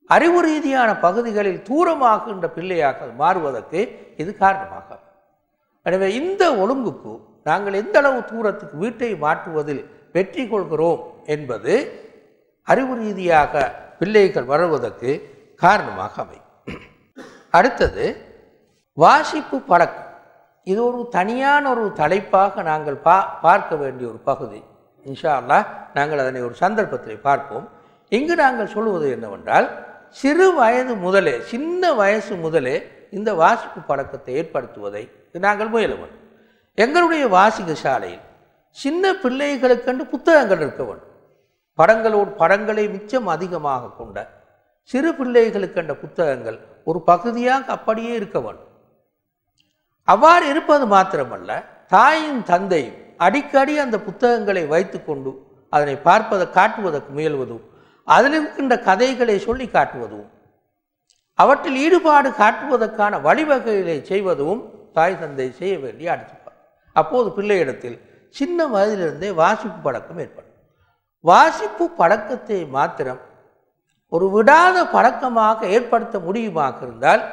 அறிவு ரீதியான பகுதிகளில் தூரமாகின்ற பிள்ளையாக மாறுவதற்கு இது காரணமாக. எனவே இந்த ஒழுங்குக்கு நாங்கள் எந்த அளவு தூரத்துக்கு வீட்டை மாற்றுவதில் வெற்றி கொள்கிறோம் என்பது அறிவு ரீதியாக பிள்ளைகள் வருவதற்கு காரணமாக அமையும். அடுத்தது வாசிப்பு பழக்கம். இது ஒரு தனியான ஒரு தலைப்பாக நாங்கள் பார்க்க வேண்டிய ஒரு பகுதி. இன்ஷா அல்லாஹ் நாங்கள் அதனை ஒரு சந்தர்ப்பத்தில் பார்ப்போம். இங்கு நாங்கள் சொல்வது என்னவென்றால், சிறு வயது முதலே, சின்ன வயசு முதலே இந்த வாசிப்பு பழக்கத்தை ஏற்படுத்துவதை நாங்கள் முயல வேண்டும். எங்களுடைய வாசிக சாலையில் சின்ன பிள்ளைகளுக்கென்று புத்தகங்கள் இருக்க வேண்டும். படங்களை மிச்சம் அதிகமாக கொண்ட சிறு பிள்ளைகளுக்கென்ற புத்தகங்கள் ஒரு பகுதியாக அப்படியே இருக்க வேண்டும். அவ்வாறு இருப்பது மாத்திரமல்ல, தாயும் தந்தையும் அடிக்கடி அந்த புத்தகங்களை வைத்து கொண்டு அதனை காட்டுவதற்கு முயல்வதும், அதில் இருக்கின்ற கதைகளை சொல்லி காட்டுவதும், அவற்றில் ஈடுபாடு காட்டுவதற்கான வழிவகைகளை செய்வதும் தாய் தந்தை செய்ய வேண்டிய அடுத்த. அப்போது பிள்ளையிடத்தில் சின்ன வயதிலிருந்தே வாசிப்பு பழக்கம் ஏற்படும். வாசிப்பு பழக்கத்தை மாத்திரம் ஒரு விடாத பழக்கமாக ஏற்படுத்த முடியுமாக இருந்தால்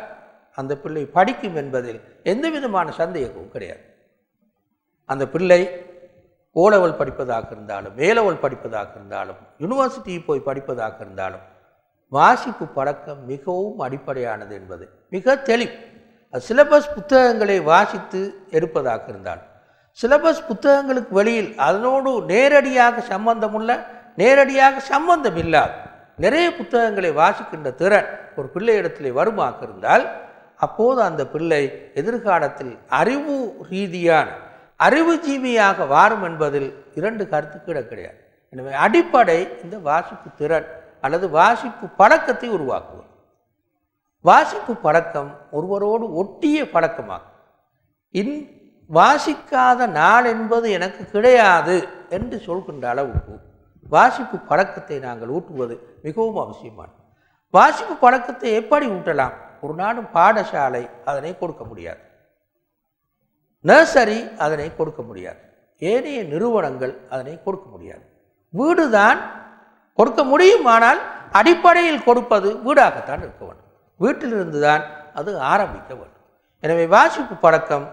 அந்த பிள்ளை படிக்கும் என்பதில் எந்த விதமான சந்தேகமும் கிடையாது. அந்த பிள்ளை ஓலெவல் படிப்பதாக இருந்தாலும், மேலெவல் படிப்பதாக இருந்தாலும், யூனிவர்சிட்டி போய் படிப்பதாக இருந்தாலும் வாசிப்பு பழக்கம் மிகவும் அடிப்படையானது என்பது மிக தெளிவு. சிலபஸ் புத்தகங்களை வாசித்து எடுப்பதாக இருந்தாலும், சிலபஸ் புத்தகங்களுக்கு வெளியில் அதனோடு நேரடியாக சம்பந்தமுள்ள, நேரடியாக சம்பந்தம் இல்லாத நிறைய புத்தகங்களை வாசிக்கின்ற திறன் ஒரு பிள்ளையிடத்தில் வருமாக இருந்தால் அப்போது அந்த பிள்ளை எதிர்காலத்தில் அறிவு ரீதியான அறிவுஜீவியாக வாரும் என்பதில் இரண்டு கருத்துக்கிட கிடையாது. எனவே அடிப்படை இந்த வாசிப்பு திறன் அல்லது வாசிப்பு பழக்கத்தை உருவாக்குவது. வாசிப்பு பழக்கம் ஒருவரோடு ஒட்டிய பழக்கமாகும். வாசிக்காத நாள் என்பது எனக்கு கிடையாது என்று சொல்கின்ற அளவுக்கு வாசிப்பு பழக்கத்தை நாங்கள் ஊட்டுவது மிகவும் அவசியமானது. வாசிப்பு பழக்கத்தை எப்படி ஊட்டலாம்? ஒரு நாளும் பாடசாலை அதனை கொடுக்க முடியாது. நர்சரி அதனை கொடுக்க முடியாது, ஏனைய நிறுவனங்கள் அதனை கொடுக்க முடியாது. வீடு தான் கொடுக்க முடியும், ஆனால் அடிப்படையில் கொடுப்பது வீடாகத்தான் இருக்க வேண்டும். வீட்டிலிருந்து தான் அது ஆரம்பிக்க வேண்டும். எனவே வாசிப்பு பழக்கம்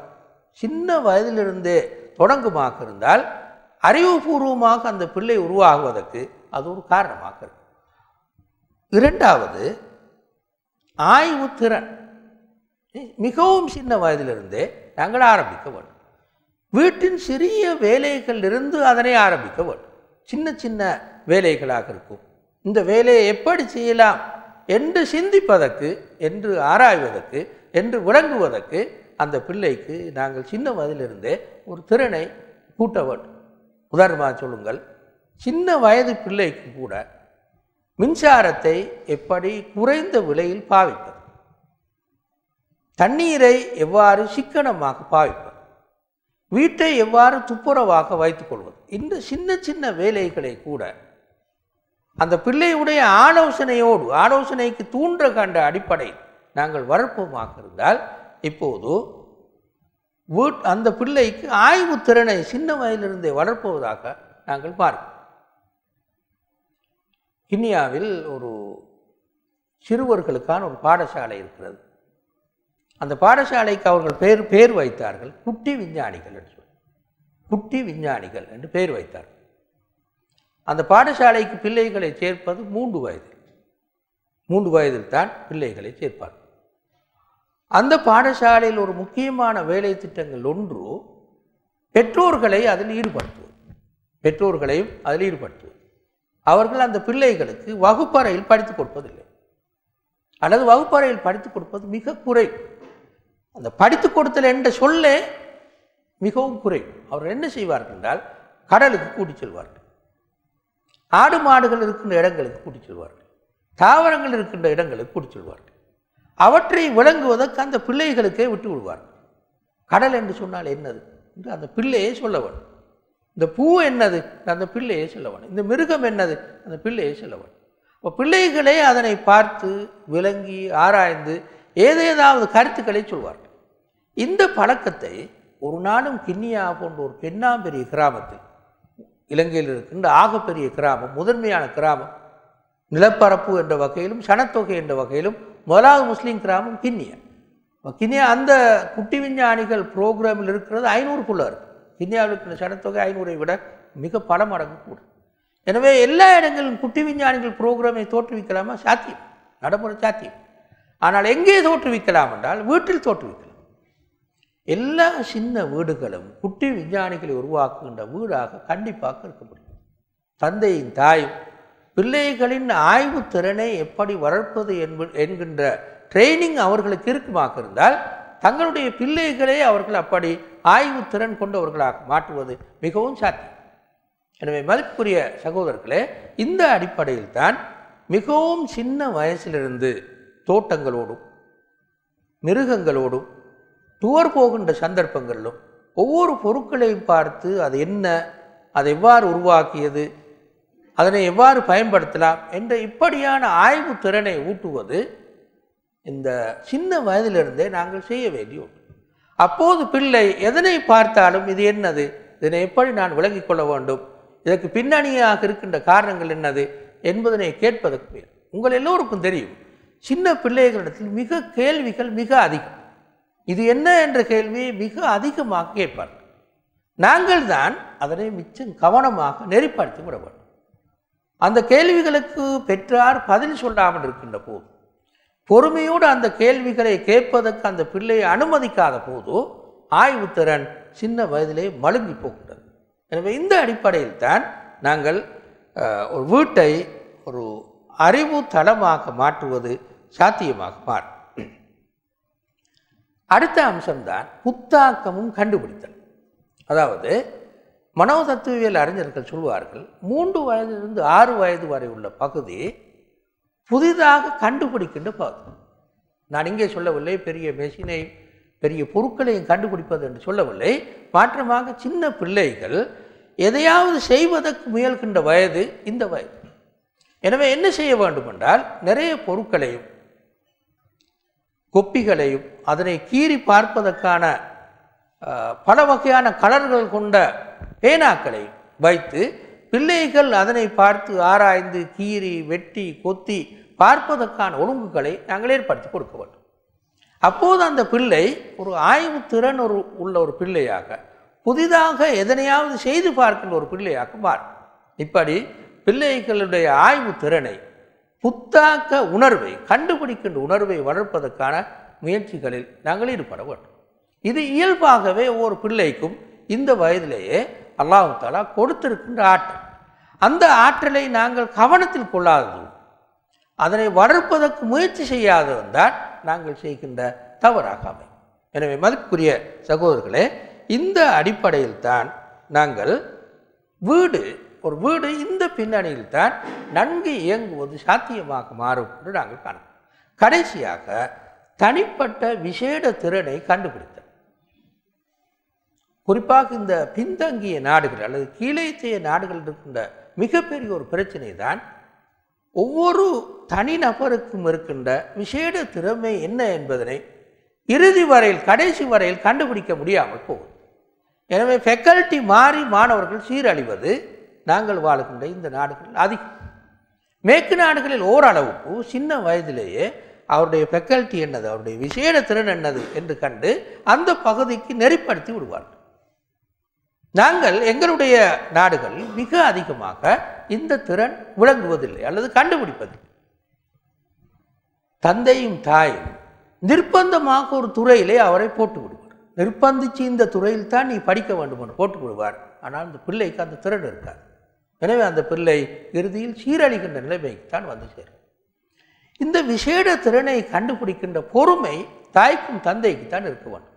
சின்ன வயதிலிருந்தே தொடங்குமாக இருந்தால் அறிவுபூர்வமாக அந்த பிள்ளை உருவாகுவதற்கு அது ஒரு காரணமாக இருக்கும். இரண்டாவது, ஆய்வு திறன் மிகவும் சின்ன வயதிலிருந்தே நாங்கள் ஆரம்பிக்க வேண்டும். வீட்டின் சிறிய வேலைகளிலிருந்து அதனை ஆரம்பிக்க வேண்டும். சின்ன சின்ன வேலைகளாக இருக்கும். இந்த வேலையை எப்படி செய்யலாம் என்று சிந்திப்பதற்கு, என்று ஆராய்வதற்கு, என்று விளங்குவதற்கு அந்த பிள்ளைக்கு நாங்கள் சின்ன வயதிலிருந்தே ஒரு திறனை கூட்ட வேண்டும். உதாரணமாக சொல்லுங்கள், சின்ன வயது பிள்ளைக்கு கூட மின்சாரத்தை எப்படி குறைந்த விலையில் பாவிப்பது, தண்ணீரை எவ்வாறு சிக்கனமாக பாவிப்பது, வீட்டை எவ்வாறு துப்புரவாக வைத்துக் கொள்வது, இந்த சின்ன சின்ன வேலைகளை கூட அந்த பிள்ளையுடைய ஆலோசனைக்கு தூண்ட கண்ட அடிப்படையில் நாங்கள் வளர்ப்போமாக இருந்தால் இப்போது அந்த பிள்ளைக்கு ஆய்வு திறனை சின்ன வயதிலிருந்தே வளர்ப்போவதாக நாங்கள் பார்க்கிறோம். கிண்ணியாவில் ஒரு சிறுவர்களுக்கான ஒரு பாடசாலை இருக்கிறது. அந்த பாடசாலைக்கு அவர்கள் பேர் வைத்தார்கள் குட்டி விஞ்ஞானிகள் என்று சொல்லி, குட்டி விஞ்ஞானிகள் என்று பெயர் வைத்தார்கள். அந்த பாடசாலைக்கு பிள்ளைகளை சேர்ப்பது 3 வயதில் தான் பிள்ளைகளை சேர்ப்பார்கள். அந்த பாடசாலையில் ஒரு முக்கியமான வேலை திட்டங்கள் ஒன்று பெற்றோர்களையும் அதில் ஈடுபடுத்துவது. அவர்கள் அந்த பிள்ளைகளுக்கு வகுப்பறையில் படித்துக் கொடுப்பதில்லை, அல்லது வகுப்பறையில் படித்துக் கொடுப்பது மிக குறைவு. அந்த படித்துக் கொடுத்தல் என்ற சொல்லே மிகவும் குறைவு. அவர்கள் என்ன செய்வார்கள் என்றால், கடலுக்கு கூட்டிச் செல்வார்கள், ஆடு மாடுகள் இருக்கின்ற இடங்களுக்கு கூட்டிச் செல்வார்கள், தாவரங்கள் இருக்கின்ற இடங்களுக்கு கூட்டிச் செல்வார்கள். அவற்றை விளங்குவதற்கு அந்த பிள்ளைகளுக்கே விட்டு விடுவார்கள். கடல் என்று சொன்னால் என்னது என்று அந்த பிள்ளையே சொல்ல வேண்டும். இந்த பூ என்னது அந்த பிள்ளையே சொல்ல வேண்டும். இந்த மிருகம் என்னது அந்த பிள்ளையே சொல்ல வேண்டும். இப்போ பிள்ளைகளே அதனை பார்த்து விளங்கி ஆராய்ந்து ஏதேதாவது கருத்துக்களை சொல்வார்கள். இந்த பழக்கத்தை ஒரு நாளும் கிண்ணியா போன்ற ஒரு பெரிய கிராமத்தில், இலங்கையில் இருக்கின்ற ஆகப்பெரிய கிராமம், முதன்மையான கிராமம், நிலப்பரப்பு என்ற வகையிலும் சனத்தொகை என்ற வகையிலும் முதலாவது முஸ்லீம் கிராமம் கிண்ணியா. அந்த குட்டி விஞ்ஞானிகள் புரோகிராமில் இருக்கிறது 500க்குள்ள இருக்கு. கிண்ணியாவில் இருக்கிற சனத்தொகை 500ஐ விட மிக பல மடங்கு கூட. எனவே எல்லா இடங்களிலும் குட்டி விஞ்ஞானிகள் புரோகிராமை தோற்றுவிக்கலாமா? சாத்தியம், நடைமுறை சாத்தியம். ஆனால் எங்கே தோற்றுவிக்கலாம் என்றால் வீட்டில் தோற்றுவிக்கலாம். எல்லா சின்ன வீடுகளும் குட்டி விஞ்ஞானிகளை உருவாக்குகின்ற வீடாக கண்டிப்பாக இருக்க முடியும். தந்தையின் தாயும் பிள்ளைகளின் ஆய்வு திறனை எப்படி வளர்ப்பது என்கின்ற ட்ரைனிங் அவர்களுக்கு இருக்குமாக இருந்தால் தங்களுடைய பிள்ளைகளை அவர்கள் அப்படி ஆய்வு திறன் கொண்டவர்களாக மாற்றுவது மிகவும் சாத்தியம். எனவே மதிப்புக்குரிய சகோதரர்களே, இந்த அடிப்படையில் தான் மிகவும் சின்ன வயசிலிருந்து தோட்டங்களோடும் மிருகங்களோடும் டூர் போகின்ற சந்தர்ப்பங்களிலும் ஒவ்வொரு பொருட்களையும் பார்த்து அது என்ன, அதை எவ்வாறு உருவாக்கியது, அதனை எவ்வாறு பயன்படுத்தலாம் என்ற இப்படியான ஆய்வு திறனை ஊட்டுவது இந்த சின்ன வயதிலிருந்தே நாங்கள் செய்ய வேண்டிய ஒன்று. அப்போது பிள்ளை எதனை பார்த்தாலும் இது என்னது, இதனை எப்படி நான் விளங்கிக் கொள்ள வேண்டும், இதற்கு பின்னணியாக இருக்கின்ற காரணங்கள் என்னது என்பதனை கேட்பதற்கு மேல் உங்கள் எல்லோருக்கும் தெரியும், சின்ன பிள்ளைகளிடத்தில் கேள்விகள் மிக அதிகம். இது என்ன என்ற கேள்வியை மிக அதிகமாக கேட்பார்கள். நாங்கள் தான் அதனை மிச்சம் கவனமாக நெறிப்படுத்தி விட வேண்டும். அந்த கேள்விகளுக்கு பெற்றார் பதில் சொல்லாமல் இருக்கின்ற போது, பொறுமையோடு அந்த கேள்விகளை கேட்பதற்கு அந்த பிள்ளையை அனுமதிக்காத போது ஆய்வு திறன் சின்ன வயதிலே மழுங்கி போகின்றது. எனவே இந்த அடிப்படையில் தான் நாங்கள் ஒரு வீட்டை ஒரு அறிவு தளமாக மாற்றுவது சாத்தியமாக மாறும். அடுத்த அம்சம்தான் புத்தாக்கமும் கண்டுபிடித்தல். அதாவது மனோதத்துவியல் அறிஞர்கள் சொல்வார்கள், 3 வயதிலிருந்து 6 வயது வரை உள்ள பகுதி புதிதாக கண்டுபிடிக்கின்ற பகுதி. நான் இங்கே சொல்லவில்லை பெரிய மெஷினையும் பெரிய பொருட்களையும் கண்டுபிடிப்பது என்று சொல்லவில்லை. மாற்றமாக சின்ன பிள்ளைகள் எதையாவது செய்வதற்கு முயல்கின்ற வயது இந்த வயது. எனவே என்ன செய்ய வேண்டும் என்றால், நிறைய பொருட்களையும் கொப்பிகளையும் அதனை கீறி பார்ப்பதற்கான பல வகையான கலர்கள் கொண்ட பேனாக்களை வைத்து பிள்ளைகள் அதனை பார்த்து ஆராய்ந்து கீறி வெட்டி கொத்தி பார்ப்பதற்கான ஒழுங்குகளை நாங்கள் ஏற்படுத்தி கொடுக்க வேண்டும். அப்போது அந்த பிள்ளை ஒரு ஆய்வு திறன் உள்ள ஒரு பிள்ளையாக, புதிதாக எதனையாவது செய்து பார்க்கின்ற ஒரு பிள்ளையாக மாறும். இப்படி பிள்ளைகளுடைய ஆய்வு திறனை, புத்தாக்க உணர்வை, கண்டுபிடிக்கின்ற உணர்வை வளர்ப்பதற்கான முயற்சிகளில் நாங்கள் ஈடுபட வேண்டும். இது இயல்பாகவே ஒவ்வொரு பிள்ளைக்கும் இந்த வயதிலேயே அல்லாஹ் தஆலா கொடுத்திருக்கின்ற ஆற்றல். அந்த ஆற்றலை நாங்கள் கவனத்தில் கொள்ளாததும், அதனை வளர்ப்பதற்கு முயற்சி செய்யாததும் தான் நாங்கள் செய்கின்ற தவறாக அமையும். எனவே மதிப்புக்குரிய சகோதரர்களே, இந்த அடிப்படையில் தான் நாங்கள் ஒரு வீடு இந்த பின்னணியில் தான் நன்கு இயங்குவது சாத்தியமாக மாறும் என்று நாங்கள் காணலாம். கடைசியாக தனிப்பட்ட விசேட திறனை கண்டுபிடித்தல். குறிப்பாக இந்த பின்தங்கிய நாடுகள் அல்லது கீழைத்திய நாடுகள் இருக்கின்ற மிகப்பெரிய ஒரு பிரச்சனை தான் ஒவ்வொரு தனிநபருக்கும் இருக்கின்ற விசேட திறமை என்ன என்பதனை இறுதி வரையில், கடைசி வரையில் கண்டுபிடிக்க முடியாமல் போகும். எனவே ஃபேக்கல்ட்டி மாறி மாணவர்கள் சீரழிவது நாங்கள் வாழுகின்ற இந்த நாடுகளில் அதிகம். மேற்கு நாடுகளில் ஓரளவுக்கு சின்ன வயதிலேயே அவருடைய ஃபேக்கல்ட்டி என்னது, அவருடைய விசேட திறன் என்னது என்று கண்டு அந்த பகுதிக்கு நெறிப்படுத்தி விடுவார்கள். நாங்கள் எங்களுடைய நாடுகளில் மிக அதிகமாக இந்த திறன் விளங்குவதில்லை அல்லது கண்டுபிடிப்பதில்லை. தந்தையும் தாயும் நிர்பந்தமாக ஒரு துறையிலே அவரை போட்டு விடுவார். நிர்பந்தித்து இந்த துறையில் தான் நீ படிக்க வேண்டும் என்று போட்டு விடுவார். ஆனால் அந்த பிள்ளைக்கு அந்த திறன் இருக்காது. எனவே அந்த பிள்ளை இறுதியில் சீரழிகின்ற நிலைமைக்கு தான் வந்து சேரும். இந்த விசேட திறனை கண்டுபிடிக்கின்ற பொறுமை தாய்க்கும் தந்தைக்கு தான் இருக்க வேண்டும்.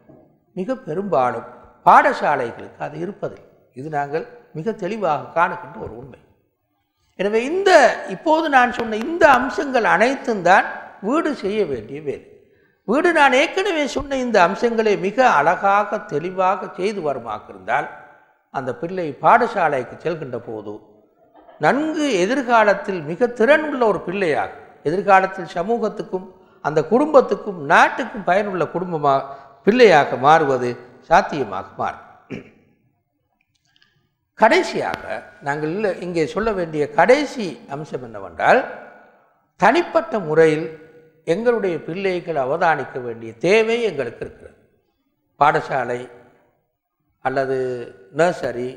மிக பெரும்பாலும் பாடசாலைகளுக்கு அது இருப்பதில்லை. இது நாங்கள் மிக தெளிவாக காணுகின்ற ஒரு உண்மை. எனவே இப்போது நான் சொன்ன இந்த அம்சங்கள் அனைத்தும் தான் வீடு செய்ய வேண்டிய வேலை. வீடு நான் ஏற்கனவே சொன்ன இந்த அம்சங்களை மிக அழகாக தெளிவாக செய்து வருமாக இருந்தால் அந்த பிள்ளை பாடசாலைக்கு செல்கின்ற போது நன்கு எதிர்காலத்தில் மிக திறன் உள்ள ஒரு பிள்ளையாக, எதிர்காலத்தில் சமூகத்துக்கும் அந்த குடும்பத்துக்கும் நாட்டுக்கும் பயனுள்ள பிள்ளையாக மாறுவது சாத்தியமாக மாறும். கடைசியாக நாங்கள் இங்கே சொல்ல வேண்டிய கடைசி அம்சம் என்னவென்றால், தனிப்பட்ட முறையில் எங்களுடைய பிள்ளைகள் அவதானிக்க வேண்டிய தேவை எங்களுக்கு இருக்கிறது. பாடசாலை அல்லது நர்சரி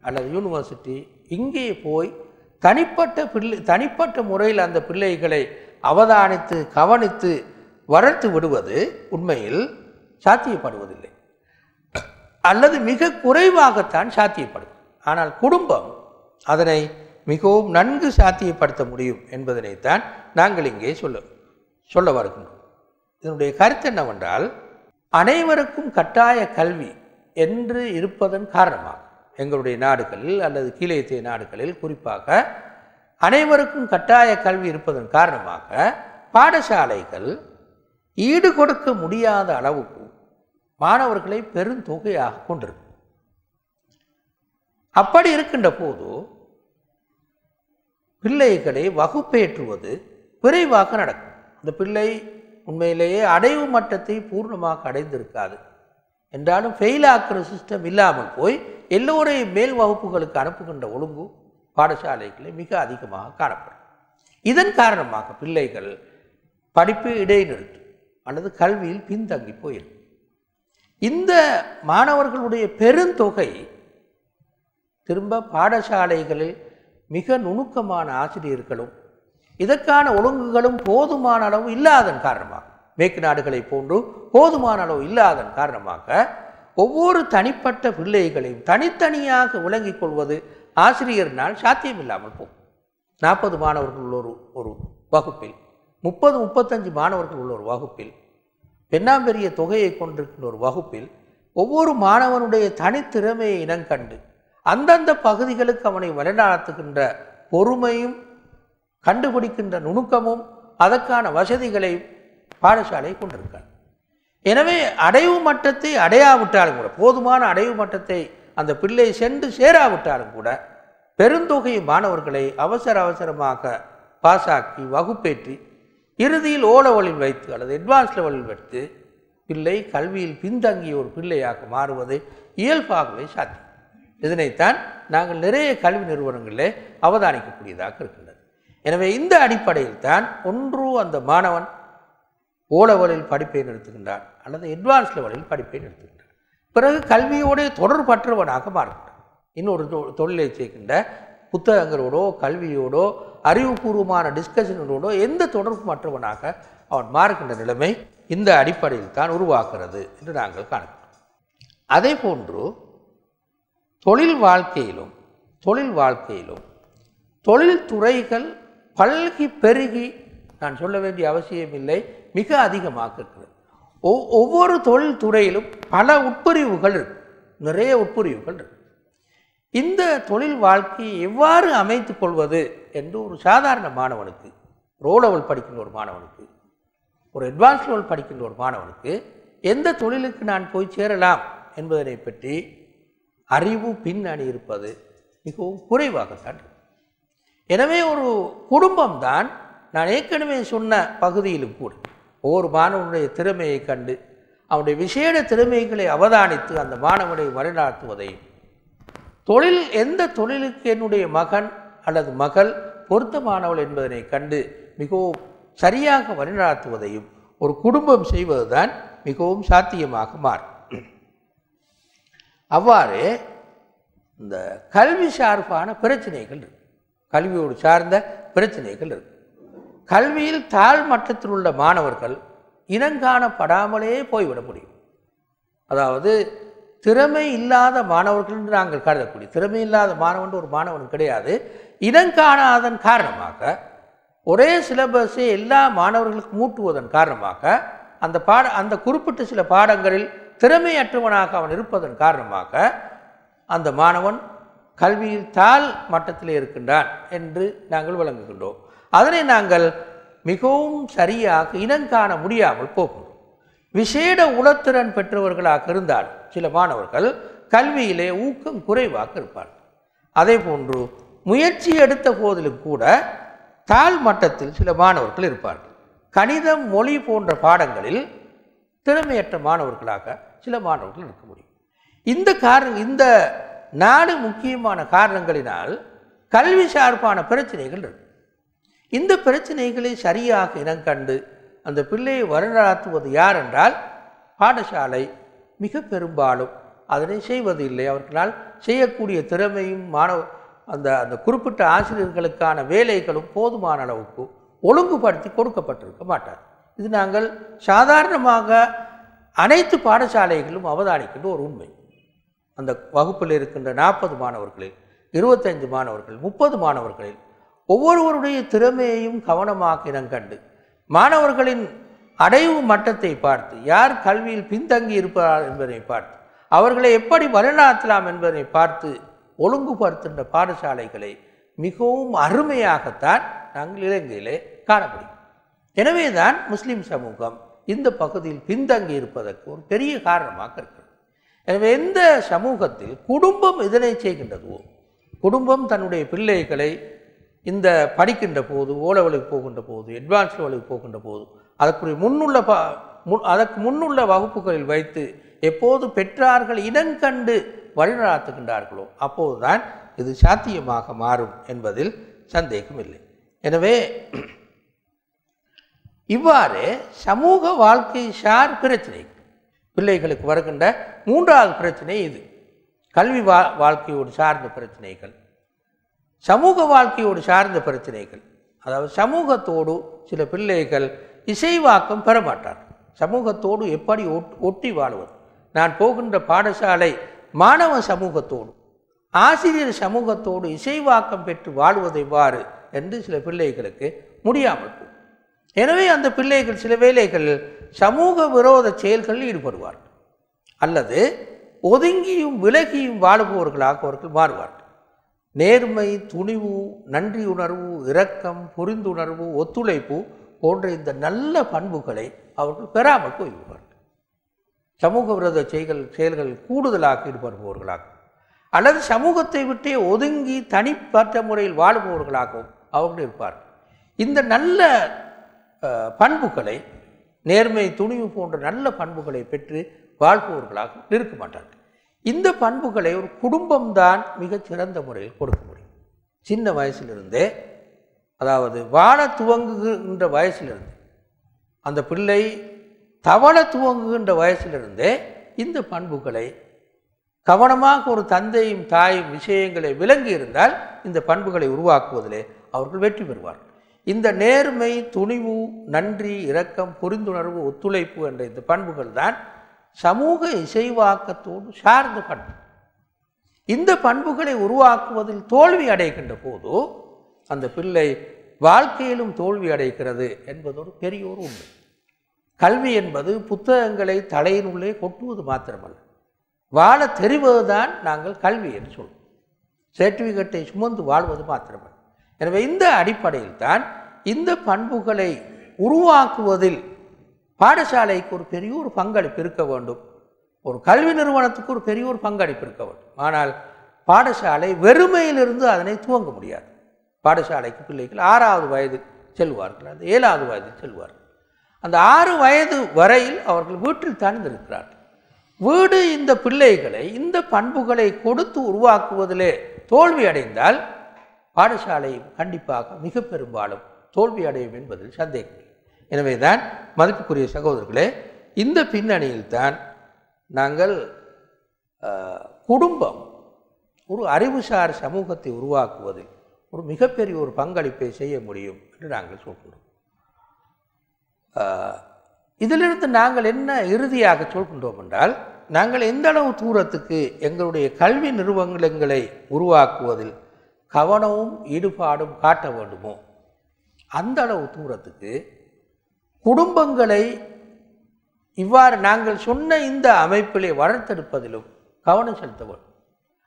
அல்லது யூனிவர்சிட்டி இங்கே போய் தனிப்பட்ட முறையில் அந்த பிள்ளைகளை அவதானித்து கவனித்து வளர்த்து விடுவது உண்மையில் சாத்தியப்படுவதில்லை, அல்லது மிக குறைவாகத்தான் சாத்தியப்படும். ஆனால் குடும்பம் அதனை மிகவும் நன்கு சாத்தியப்படுத்த முடியும் என்பதனைத்தான் நாங்கள் இங்கே சொல்ல வருகின்றோம். இதனுடைய கருத்து என்னவென்றால், அனைவருக்கும் கட்டாய கல்வி என்று இருப்பதன் காரணமாக எங்களுடைய நாடுகளில் அல்லது கீழைத்திய நாடுகளில் குறிப்பாக அனைவருக்கும் கட்டாய கல்வி இருப்பதன் காரணமாக பாடசாலைகள் ஈடு கொடுக்க முடியாத அளவுக்கு மாணவர்களை பெருந்தொகையாக கொண்டிருக்கும். அப்படி இருக்கின்ற போது பிள்ளைகளை வகுப்பேற்றுவது விரைவாக நடக்கும். அந்த பிள்ளை உண்மையிலேயே அடைவு மட்டத்தை பூர்ணமாக அடைந்திருக்காது என்றாலும் ஃபெயிலாக்குற சிஸ்டம் இல்லாமல் போய் எல்லோரையும் மேல் வகுப்புகளுக்கு அனுப்புகின்ற ஒழுங்கு பாடசாலைகளில் மிக அதிகமாக காணப்படும். இதன் காரணமாக பிள்ளைகள் படிப்பு இடைநிறுத்தும் அல்லது கல்வியில் பின்தங்கி போயிருக்கும். இந்த மாணவர்களுடைய பெருந்தொகை திரும்ப பாடசாலைகளில் மிக நுணுக்கமான ஆசிரியர்களும் இதற்கான ஒழுங்குகளும் போதுமான அளவு இல்லாதன் காரணமாக, மேற்கு நாடுகளை போன்று போதுமான அளவு இல்லாதன் காரணமாக ஒவ்வொரு தனிப்பட்ட பிள்ளைகளையும் தனித்தனியாக விளங்கிக் கொள்வது ஆசிரியர்னால் சாத்தியமில்லாமல் போகும். 40 மாணவர்கள் உள்ள ஒரு வகுப்பில் 30-35 மாணவர்கள் உள்ள ஒரு வகுப்பில் பெண்ணாம்பெரிய தொகையை கொண்டிருக்கின்ற ஒரு வகுப்பில் ஒவ்வொரு மாணவனுடைய தனித்திறமையை இனங்கண்டு அந்தந்த பகுதிகளுக்கு அவனை வழிநடத்துகின்ற பொறுமையும் கண்டுபிடிக்கின்ற நுணுக்கமும் அதற்கான வசதிகளை பாடசாலை கொண்டிருக்கார். எனவே அடைவு மட்டத்தை அடையாவிட்டாலும் கூட, போதுமான அடைவு மட்டத்தை அந்த பிள்ளை சென்று சேராவிட்டாலும் கூட பெருந்தொகை மாணவர்களை அவசரமாக பாஸாக்கி வகுப்பேற்றி இறுதியில் ஓ லெவலில் வைத்து அல்லது அட்வான்ஸ் லெவலில் வைத்து பிள்ளை கல்வியில் பின்தங்கிய ஒரு பிள்ளையாக மாறுவது இயல்பாகவே சாத்தியம். இதனைத்தான் நாங்கள் நிறைய கல்வி நிறுவனங்களிலே அவதானிக்கக்கூடியதாக இருக்கின்றது. எனவே இந்த அடிப்படையில் தான் ஒன்று அந்த மாணவன் ஓ லெவலில் படிப்பை நிறுத்துகின்றான் அல்லது அட்வான்ஸ் லெவலில் படிப்பை நிறுத்துகின்றான். பிறகு கல்வியோடு தொடர்பற்றவனாக மாறுகின்றான். இன்னொரு தொழிலை செய்கின்ற புத்தகங்களோடோ கல்வியோடோ அறிவுபூர்வமான டிஸ்கஷனோடோ எந்த தொடர்பு மற்றவனாக அவன் மாறுகின்ற நிலைமை இந்த அடிப்படையில் தான் உருவாக்குறது என்று நாங்கள் காண்கிறோம். அதே போன்று தொழில் வாழ்க்கையிலும் தொழில்துறைகள் பல்கி பெருகி நான் சொல்ல வேண்டிய அவசியமில்லை, மிக அதிகமாக இருக்கிறது. ஒவ்வொரு தொழில்துறையிலும் பல உட்பிரிவுகள் இருக்கு, நிறைய உட்பிரிவுகள் இருக்கு. இந்த தொழில் வாழ்க்கையை எவ்வாறு அமைத்துக் கொள்வது என்று ஒரு சாதாரண மாணவனுக்கு, ரோ லெவல் படிக்கின்ற ஒரு மாணவனுக்கு, ஒரு அட்வான்ஸ் லெவல் படிக்கின்ற ஒரு மாணவனுக்கு எந்த தொழிலுக்கு நான் போய் சேரலாம் என்பதனை பற்றி அறிவு பின்னணி இருப்பது மிகவும் குறைவாகத்தான். எனவே ஒரு குடும்பம்தான், நான் ஏற்கனவே சொன்ன பகுதியிலும் கூட ஒவ்வொரு மாணவனுடைய திறமையை கண்டு அவனுடைய விசேட திறமைகளை அவதானித்து அந்த மாணவனை வழிநடத்துவதையும், தொழில் எந்த தொழிலுக்கு என்னுடைய மகன் அல்லது மகள் பொருத்தமானவள் என்பதனை கண்டு மிகவும் சரியாக வழிநடத்துவதையும் ஒரு குடும்பம் செய்வதுதான் மிகவும் சாத்தியமாக மாறும். அவ்வாறு இந்த கல்வி சார்பான பிரச்சனைகள் இருக்கு, கல்வியோடு சார்ந்த பிரச்சனைகள் இருக்கு. கல்வியில் தாழ் மட்டத்தில் உள்ள மாணவர்கள் இனங்காணப்படாமலே போய்விட முடியும். அதாவது திறமை இல்லாத மாணவர்கள் என்று நாங்கள் கருதக்கூடிய, திறமை இல்லாத மாணவன் ஒரு மாணவன் கிடையாது. இனங்காணாதன் காரணமாக ஒரே சிலபஸை எல்லா மாணவர்களுக்கும் மூட்டுவதன் காரணமாக அந்த குறிப்பிட்ட சில பாடங்களில் திறமையற்றவனாக அவன் இருப்பதன் காரணமாக அந்த மாணவன் கல்வியில் தாழ் மட்டத்தில் இருக்கின்றான் என்று நாங்கள் விளங்குகின்றோம். அதனை நாங்கள் மிகவும் சரியாக இனங்காண முடியாமல் போகின்றோம். விசேட உளத்திறன் பெற்றவர்களாக இருந்தால் சில மாணவர்கள் கல்வியிலே ஊக்கம் குறைவாக இருப்பார்கள். அதே போன்று முயற்சி எடுத்த போதிலும் கூட தாழ் மட்டத்தில் சில மாணவர்கள் இருப்பார்கள். கணிதம், மொழி போன்ற பாடங்களில் திறமையற்ற மாணவர்களாக சில மாணவர்கள் இருக்க முடியும். இந்த 4 முக்கியமான காரணங்களினால் கல்வி சார்பான பிரச்சனைகள் இருக்கு. இந்த பிரச்சனைகளை சரியாக இனங்கண்டு அந்த பிள்ளையை வழிநடத்துவது யார் என்றால் பாடசாலை மிக பெரும்பாலும் அதனை செய்வதில்லை. அவர்களால் செய்யக்கூடிய திறமையும் அந்த குறிப்பிட்ட ஆசிரியர்களுக்கான வேலைகளும் போதுமான அளவுக்கு ஒழுங்குபடுத்தி கொடுக்கப்பட்டிருக்க மாட்டார். இது நாங்கள் சாதாரணமாக அனைத்து பாடசாலைகளிலும் அவதானிக்கின்ற ஒரு உண்மை. அந்த வகுப்பில் இருக்கின்ற 40 மாணவர்களில் 25 மாணவர்கள் 30 மாணவர்களில் ஒவ்வொருவருடைய திறமையையும் கவனமாக இனங்கண்டு மாணவர்களின் அடைவு மட்டத்தை பார்த்து, யார் கல்வியில் பின்தங்கி இருப்பார் என்பதை பார்த்து, அவர்களை எப்படி வழிநடத்தலாம் என்பதை பார்த்து ஒழுங்குபடுத்துகின்ற பாடசாலைகளை மிகவும் அருமையாகத்தான் நாங்கள் இலங்கையிலே காண முடியும். எனவேதான் முஸ்லிம் சமூகம் இந்த பகுதியில் பின்தங்கி இருப்பதற்கு ஒரு பெரிய காரணமாக இருக்கிறது. எனவே எந்த சமூகத்தில் குடும்பம் இதனை செய்கின்றதோ, குடும்பம் தன்னுடைய பிள்ளைகளை இந்த படிக்கின்ற போது, ஓ லெவலுக்கு போகின்ற போது, அட்வான்ஸ் லெவலுக்கு போகின்ற போது அதற்கு முன்னுள்ள வகுப்புகளில் வைத்து எப்போது பெற்றார்கள் இனங்கண்டு வழிநடத்துகின்றார்களோ அப்போதுதான் இது சாத்தியமாக மாறும் என்பதில் சந்தேகம் இல்லை. எனவே இவ்வாறு சமூக வாழ்க்கை சார் பிரச்சனை பிள்ளைகளுக்கு வருகின்ற 3வது பிரச்சனை இது. கல்வி வாழ்க்கையோடு சார்ந்த பிரச்சனைகள், சமூக வாழ்க்கையோடு சார்ந்த பிரச்சனைகள். அதாவது சமூகத்தோடு சில பிள்ளைகள் இசைவாக்கம் பெற மாட்டார்கள். சமூகத்தோடு எப்படி ஒட்டி வாழுவது, நான் போகின்ற பாடசாலை மாணவ சமூகத்தோடு ஆசிரியர் சமூகத்தோடு இசைவாக்கம் பெற்று வாழ்வது எவ்வாறு என்று சில பிள்ளைகளுக்கு முடியாமல் போகும். எனவே அந்த பிள்ளைகள் சில வேளைகளில் சமூக விரோத செயல்களில் ஈடுபடுவார்கள் அல்லது ஒதுங்கியும் விலகியும் வாழுபவர்களாக அவர்கள் மாறுவார்கள். நேர்மை, துணிவு, நன்றியுணர்வு, இரக்கம், புரிந்துணர்வு, ஒத்துழைப்பு போன்ற இந்த நல்ல பண்புகளை அவர்கள் பெறாமல் போய்விடுவார்கள். சமூக விரோத செயல்கள் கூடுதலாக ஈடுபடுபவர்களாக அல்லது சமூகத்தை விட்டே ஒதுங்கி தனிப்பட்ட முறையில் வாழுபவர்களாகவும் அவர்கள் இருப்பார்கள். இந்த நல்ல பண்புகளை நேர்மை, துணிவு போன்ற நல்ல பண்புகளை பெற்று வாழ்பவர்களாக இருக்க மாட்டார்கள். இந்த பண்புகளை ஒரு குடும்பம்தான் மிகச் சிறந்த முறையில் கொடுக்க முடியும். சின்ன வயசிலிருந்தே, அதாவது வாழ துவங்குகின்ற வயசிலிருந்து, அந்த பிள்ளை தவள துவங்குகின்ற வயசிலிருந்தே இந்த பண்புகளை கவனமாக ஒரு தந்தையும் தாயும் விஷயங்களை விளங்கி இருந்தால் இந்த பண்புகளை உருவாக்குவதிலே அவர்கள் வெற்றி பெறுவார்கள். இந்த நேர்மை, துணிவு, நன்றி, இரக்கம், புரிந்துணர்வு, ஒத்துழைப்பு என்ற இந்த பண்புகள் தான் சமூக இசைவாக்கத்தோடு சார்ந்த பண்பு. இந்த பண்புகளை உருவாக்குவதில் தோல்வி அடைகின்ற போது அந்த பிள்ளை வாழ்க்கையிலும் தோல்வி அடைகிறது என்பது ஒரு பெரிய ஒரு உண்மை. கல்வி என்பது புத்தகங்களை தலையினுள்ளே கொட்டுவது மாத்திரமல்ல, வாழ தெரிவதுதான் நாங்கள் கல்வி என்று சொல்வோம். சர்டிஃபிகேட்டை சுமந்து வாழ்வது மாத்திரமல்ல. எனவே இந்த அடிப்படையில் தான் இந்த பண்புகளை உருவாக்குவதில் பாடசாலைக்கு ஒரு பெரிய ஒரு பங்களிப்பு இருக்க வேண்டும். ஒரு கல்வி நிறுவனத்துக்கு ஒரு பெரிய ஒரு பங்களிப்பு இருக்க வேண்டும். ஆனால் பாடசாலை வெறுமையிலிருந்து அதனை துவங்க முடியாது. பாடசாலைக்கு பிள்ளைகள் 6வது வயதில் செல்வார்கள், அந்த 7வது வயதில் செல்வார்கள். அந்த 6 வயது வரையில் அவர்கள் வீட்டில் தான் இருக்கிறார்கள். வீடு இந்த பிள்ளைகளை, இந்த பண்புகளை கொடுத்து உருவாக்குவதிலே தோல்வி அடைந்தால் பாடசாலை கண்டிப்பாக மிக பெரும்பாலும் தோல்வி அடையும் என்பதில் சந்தேகம். எனவே தான் மதிப்புக்குரிய சகோதரர்களே, இந்த பின்னணியில் தான் நாங்கள் குடும்பம் ஒரு அறிவுசார் சமூகத்தை உருவாக்குவதில் ஒரு மிகப்பெரிய ஒரு பங்களிப்பை செய்ய முடியும் என்று நாங்கள் சொல்கிறோம். இதிலிருந்து நாங்கள் என்ன இறுதியாக சொல்கின்றோம் என்றால், நாங்கள் எந்த அளவு தூரத்துக்கு எங்களுடைய கல்வி நிறுவனங்களை உருவாக்குவதில் கவனமும் ஈடுபாடும் காட்ட வேண்டுமோ அந்த அளவு தூரத்துக்கு குடும்பங்களை இவ்வாறு நாங்கள் சொன்ன இந்த அமைப்பிலே வளர்த்தெடுப்பதிலும் கவனம் செலுத்த வேண்டும்.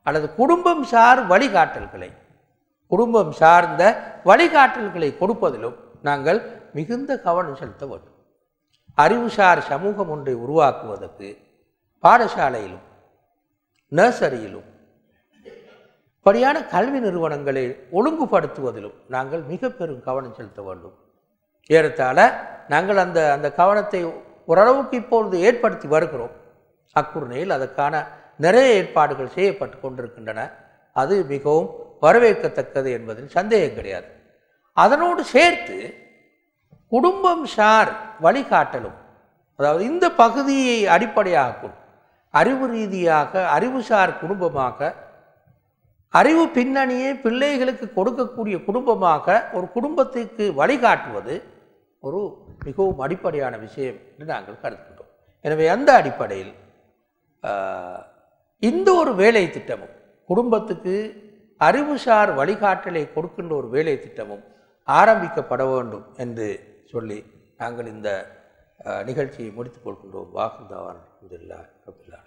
அல்லது குடும்பம் சார் வழிகாட்டல்களை, குடும்பம் சார்ந்த வழிகாட்டல்களை கொடுப்பதிலும் நாங்கள் மிகுந்த கவனம் செலுத்த வேண்டும். அறிவுசார் சமூகம் ஒன்றை உருவாக்குவதற்கு பாடசாலையிலும் நர்சரியிலும் படியான கல்வி நிறுவனங்களை ஒழுங்குபடுத்துவதிலும் நாங்கள் மிக பெரும் கவனம் செலுத்த வேண்டும். ஏறத்தாழ நாங்கள் அந்த கவனத்தை ஓரளவுக்கு இப்பொழுது ஏற்படுத்தி வருகிறோம். அக்குறுணையில் அதற்கான நிறைய ஏற்பாடுகள் செய்யப்பட்டு கொண்டிருக்கின்றன. அது மிகவும் வரவேற்கத்தக்கது என்பதில் சந்தேகம் கிடையாது. அதனோடு சேர்த்து குடும்பம் சார் வழிகாட்டலும், அதாவது இந்த பகுதியை அடிப்படையாக அறிவு ரீதியாக அறிவுசார் குடும்பமாக, அறிவு பின்னணியை பிள்ளைகளுக்கு கொடுக்கக்கூடிய குடும்பமாக ஒரு குடும்பத்திற்கு வழிகாட்டுவது ஒரு மிகவும் அடிப்படையான விஷயம் என்று நாங்கள் கருதுகின்றோம். எனவே அந்த அடிப்படையில் இந்த ஒரு வேலை திட்டமும், குடும்பத்துக்கு அறிவுசார் வழிகாட்டலை கொடுக்கின்ற ஒரு வேலை திட்டமும் ஆரம்பிக்கப்பட வேண்டும் என்று சொல்லி நாங்கள் இந்த நிகழ்ச்சியை முடித்துக் கொள்கின்றோம். வாஹிதாவான் அல்ஹம்துலில்லாஹ் ரப்பில் ஆலமீன்.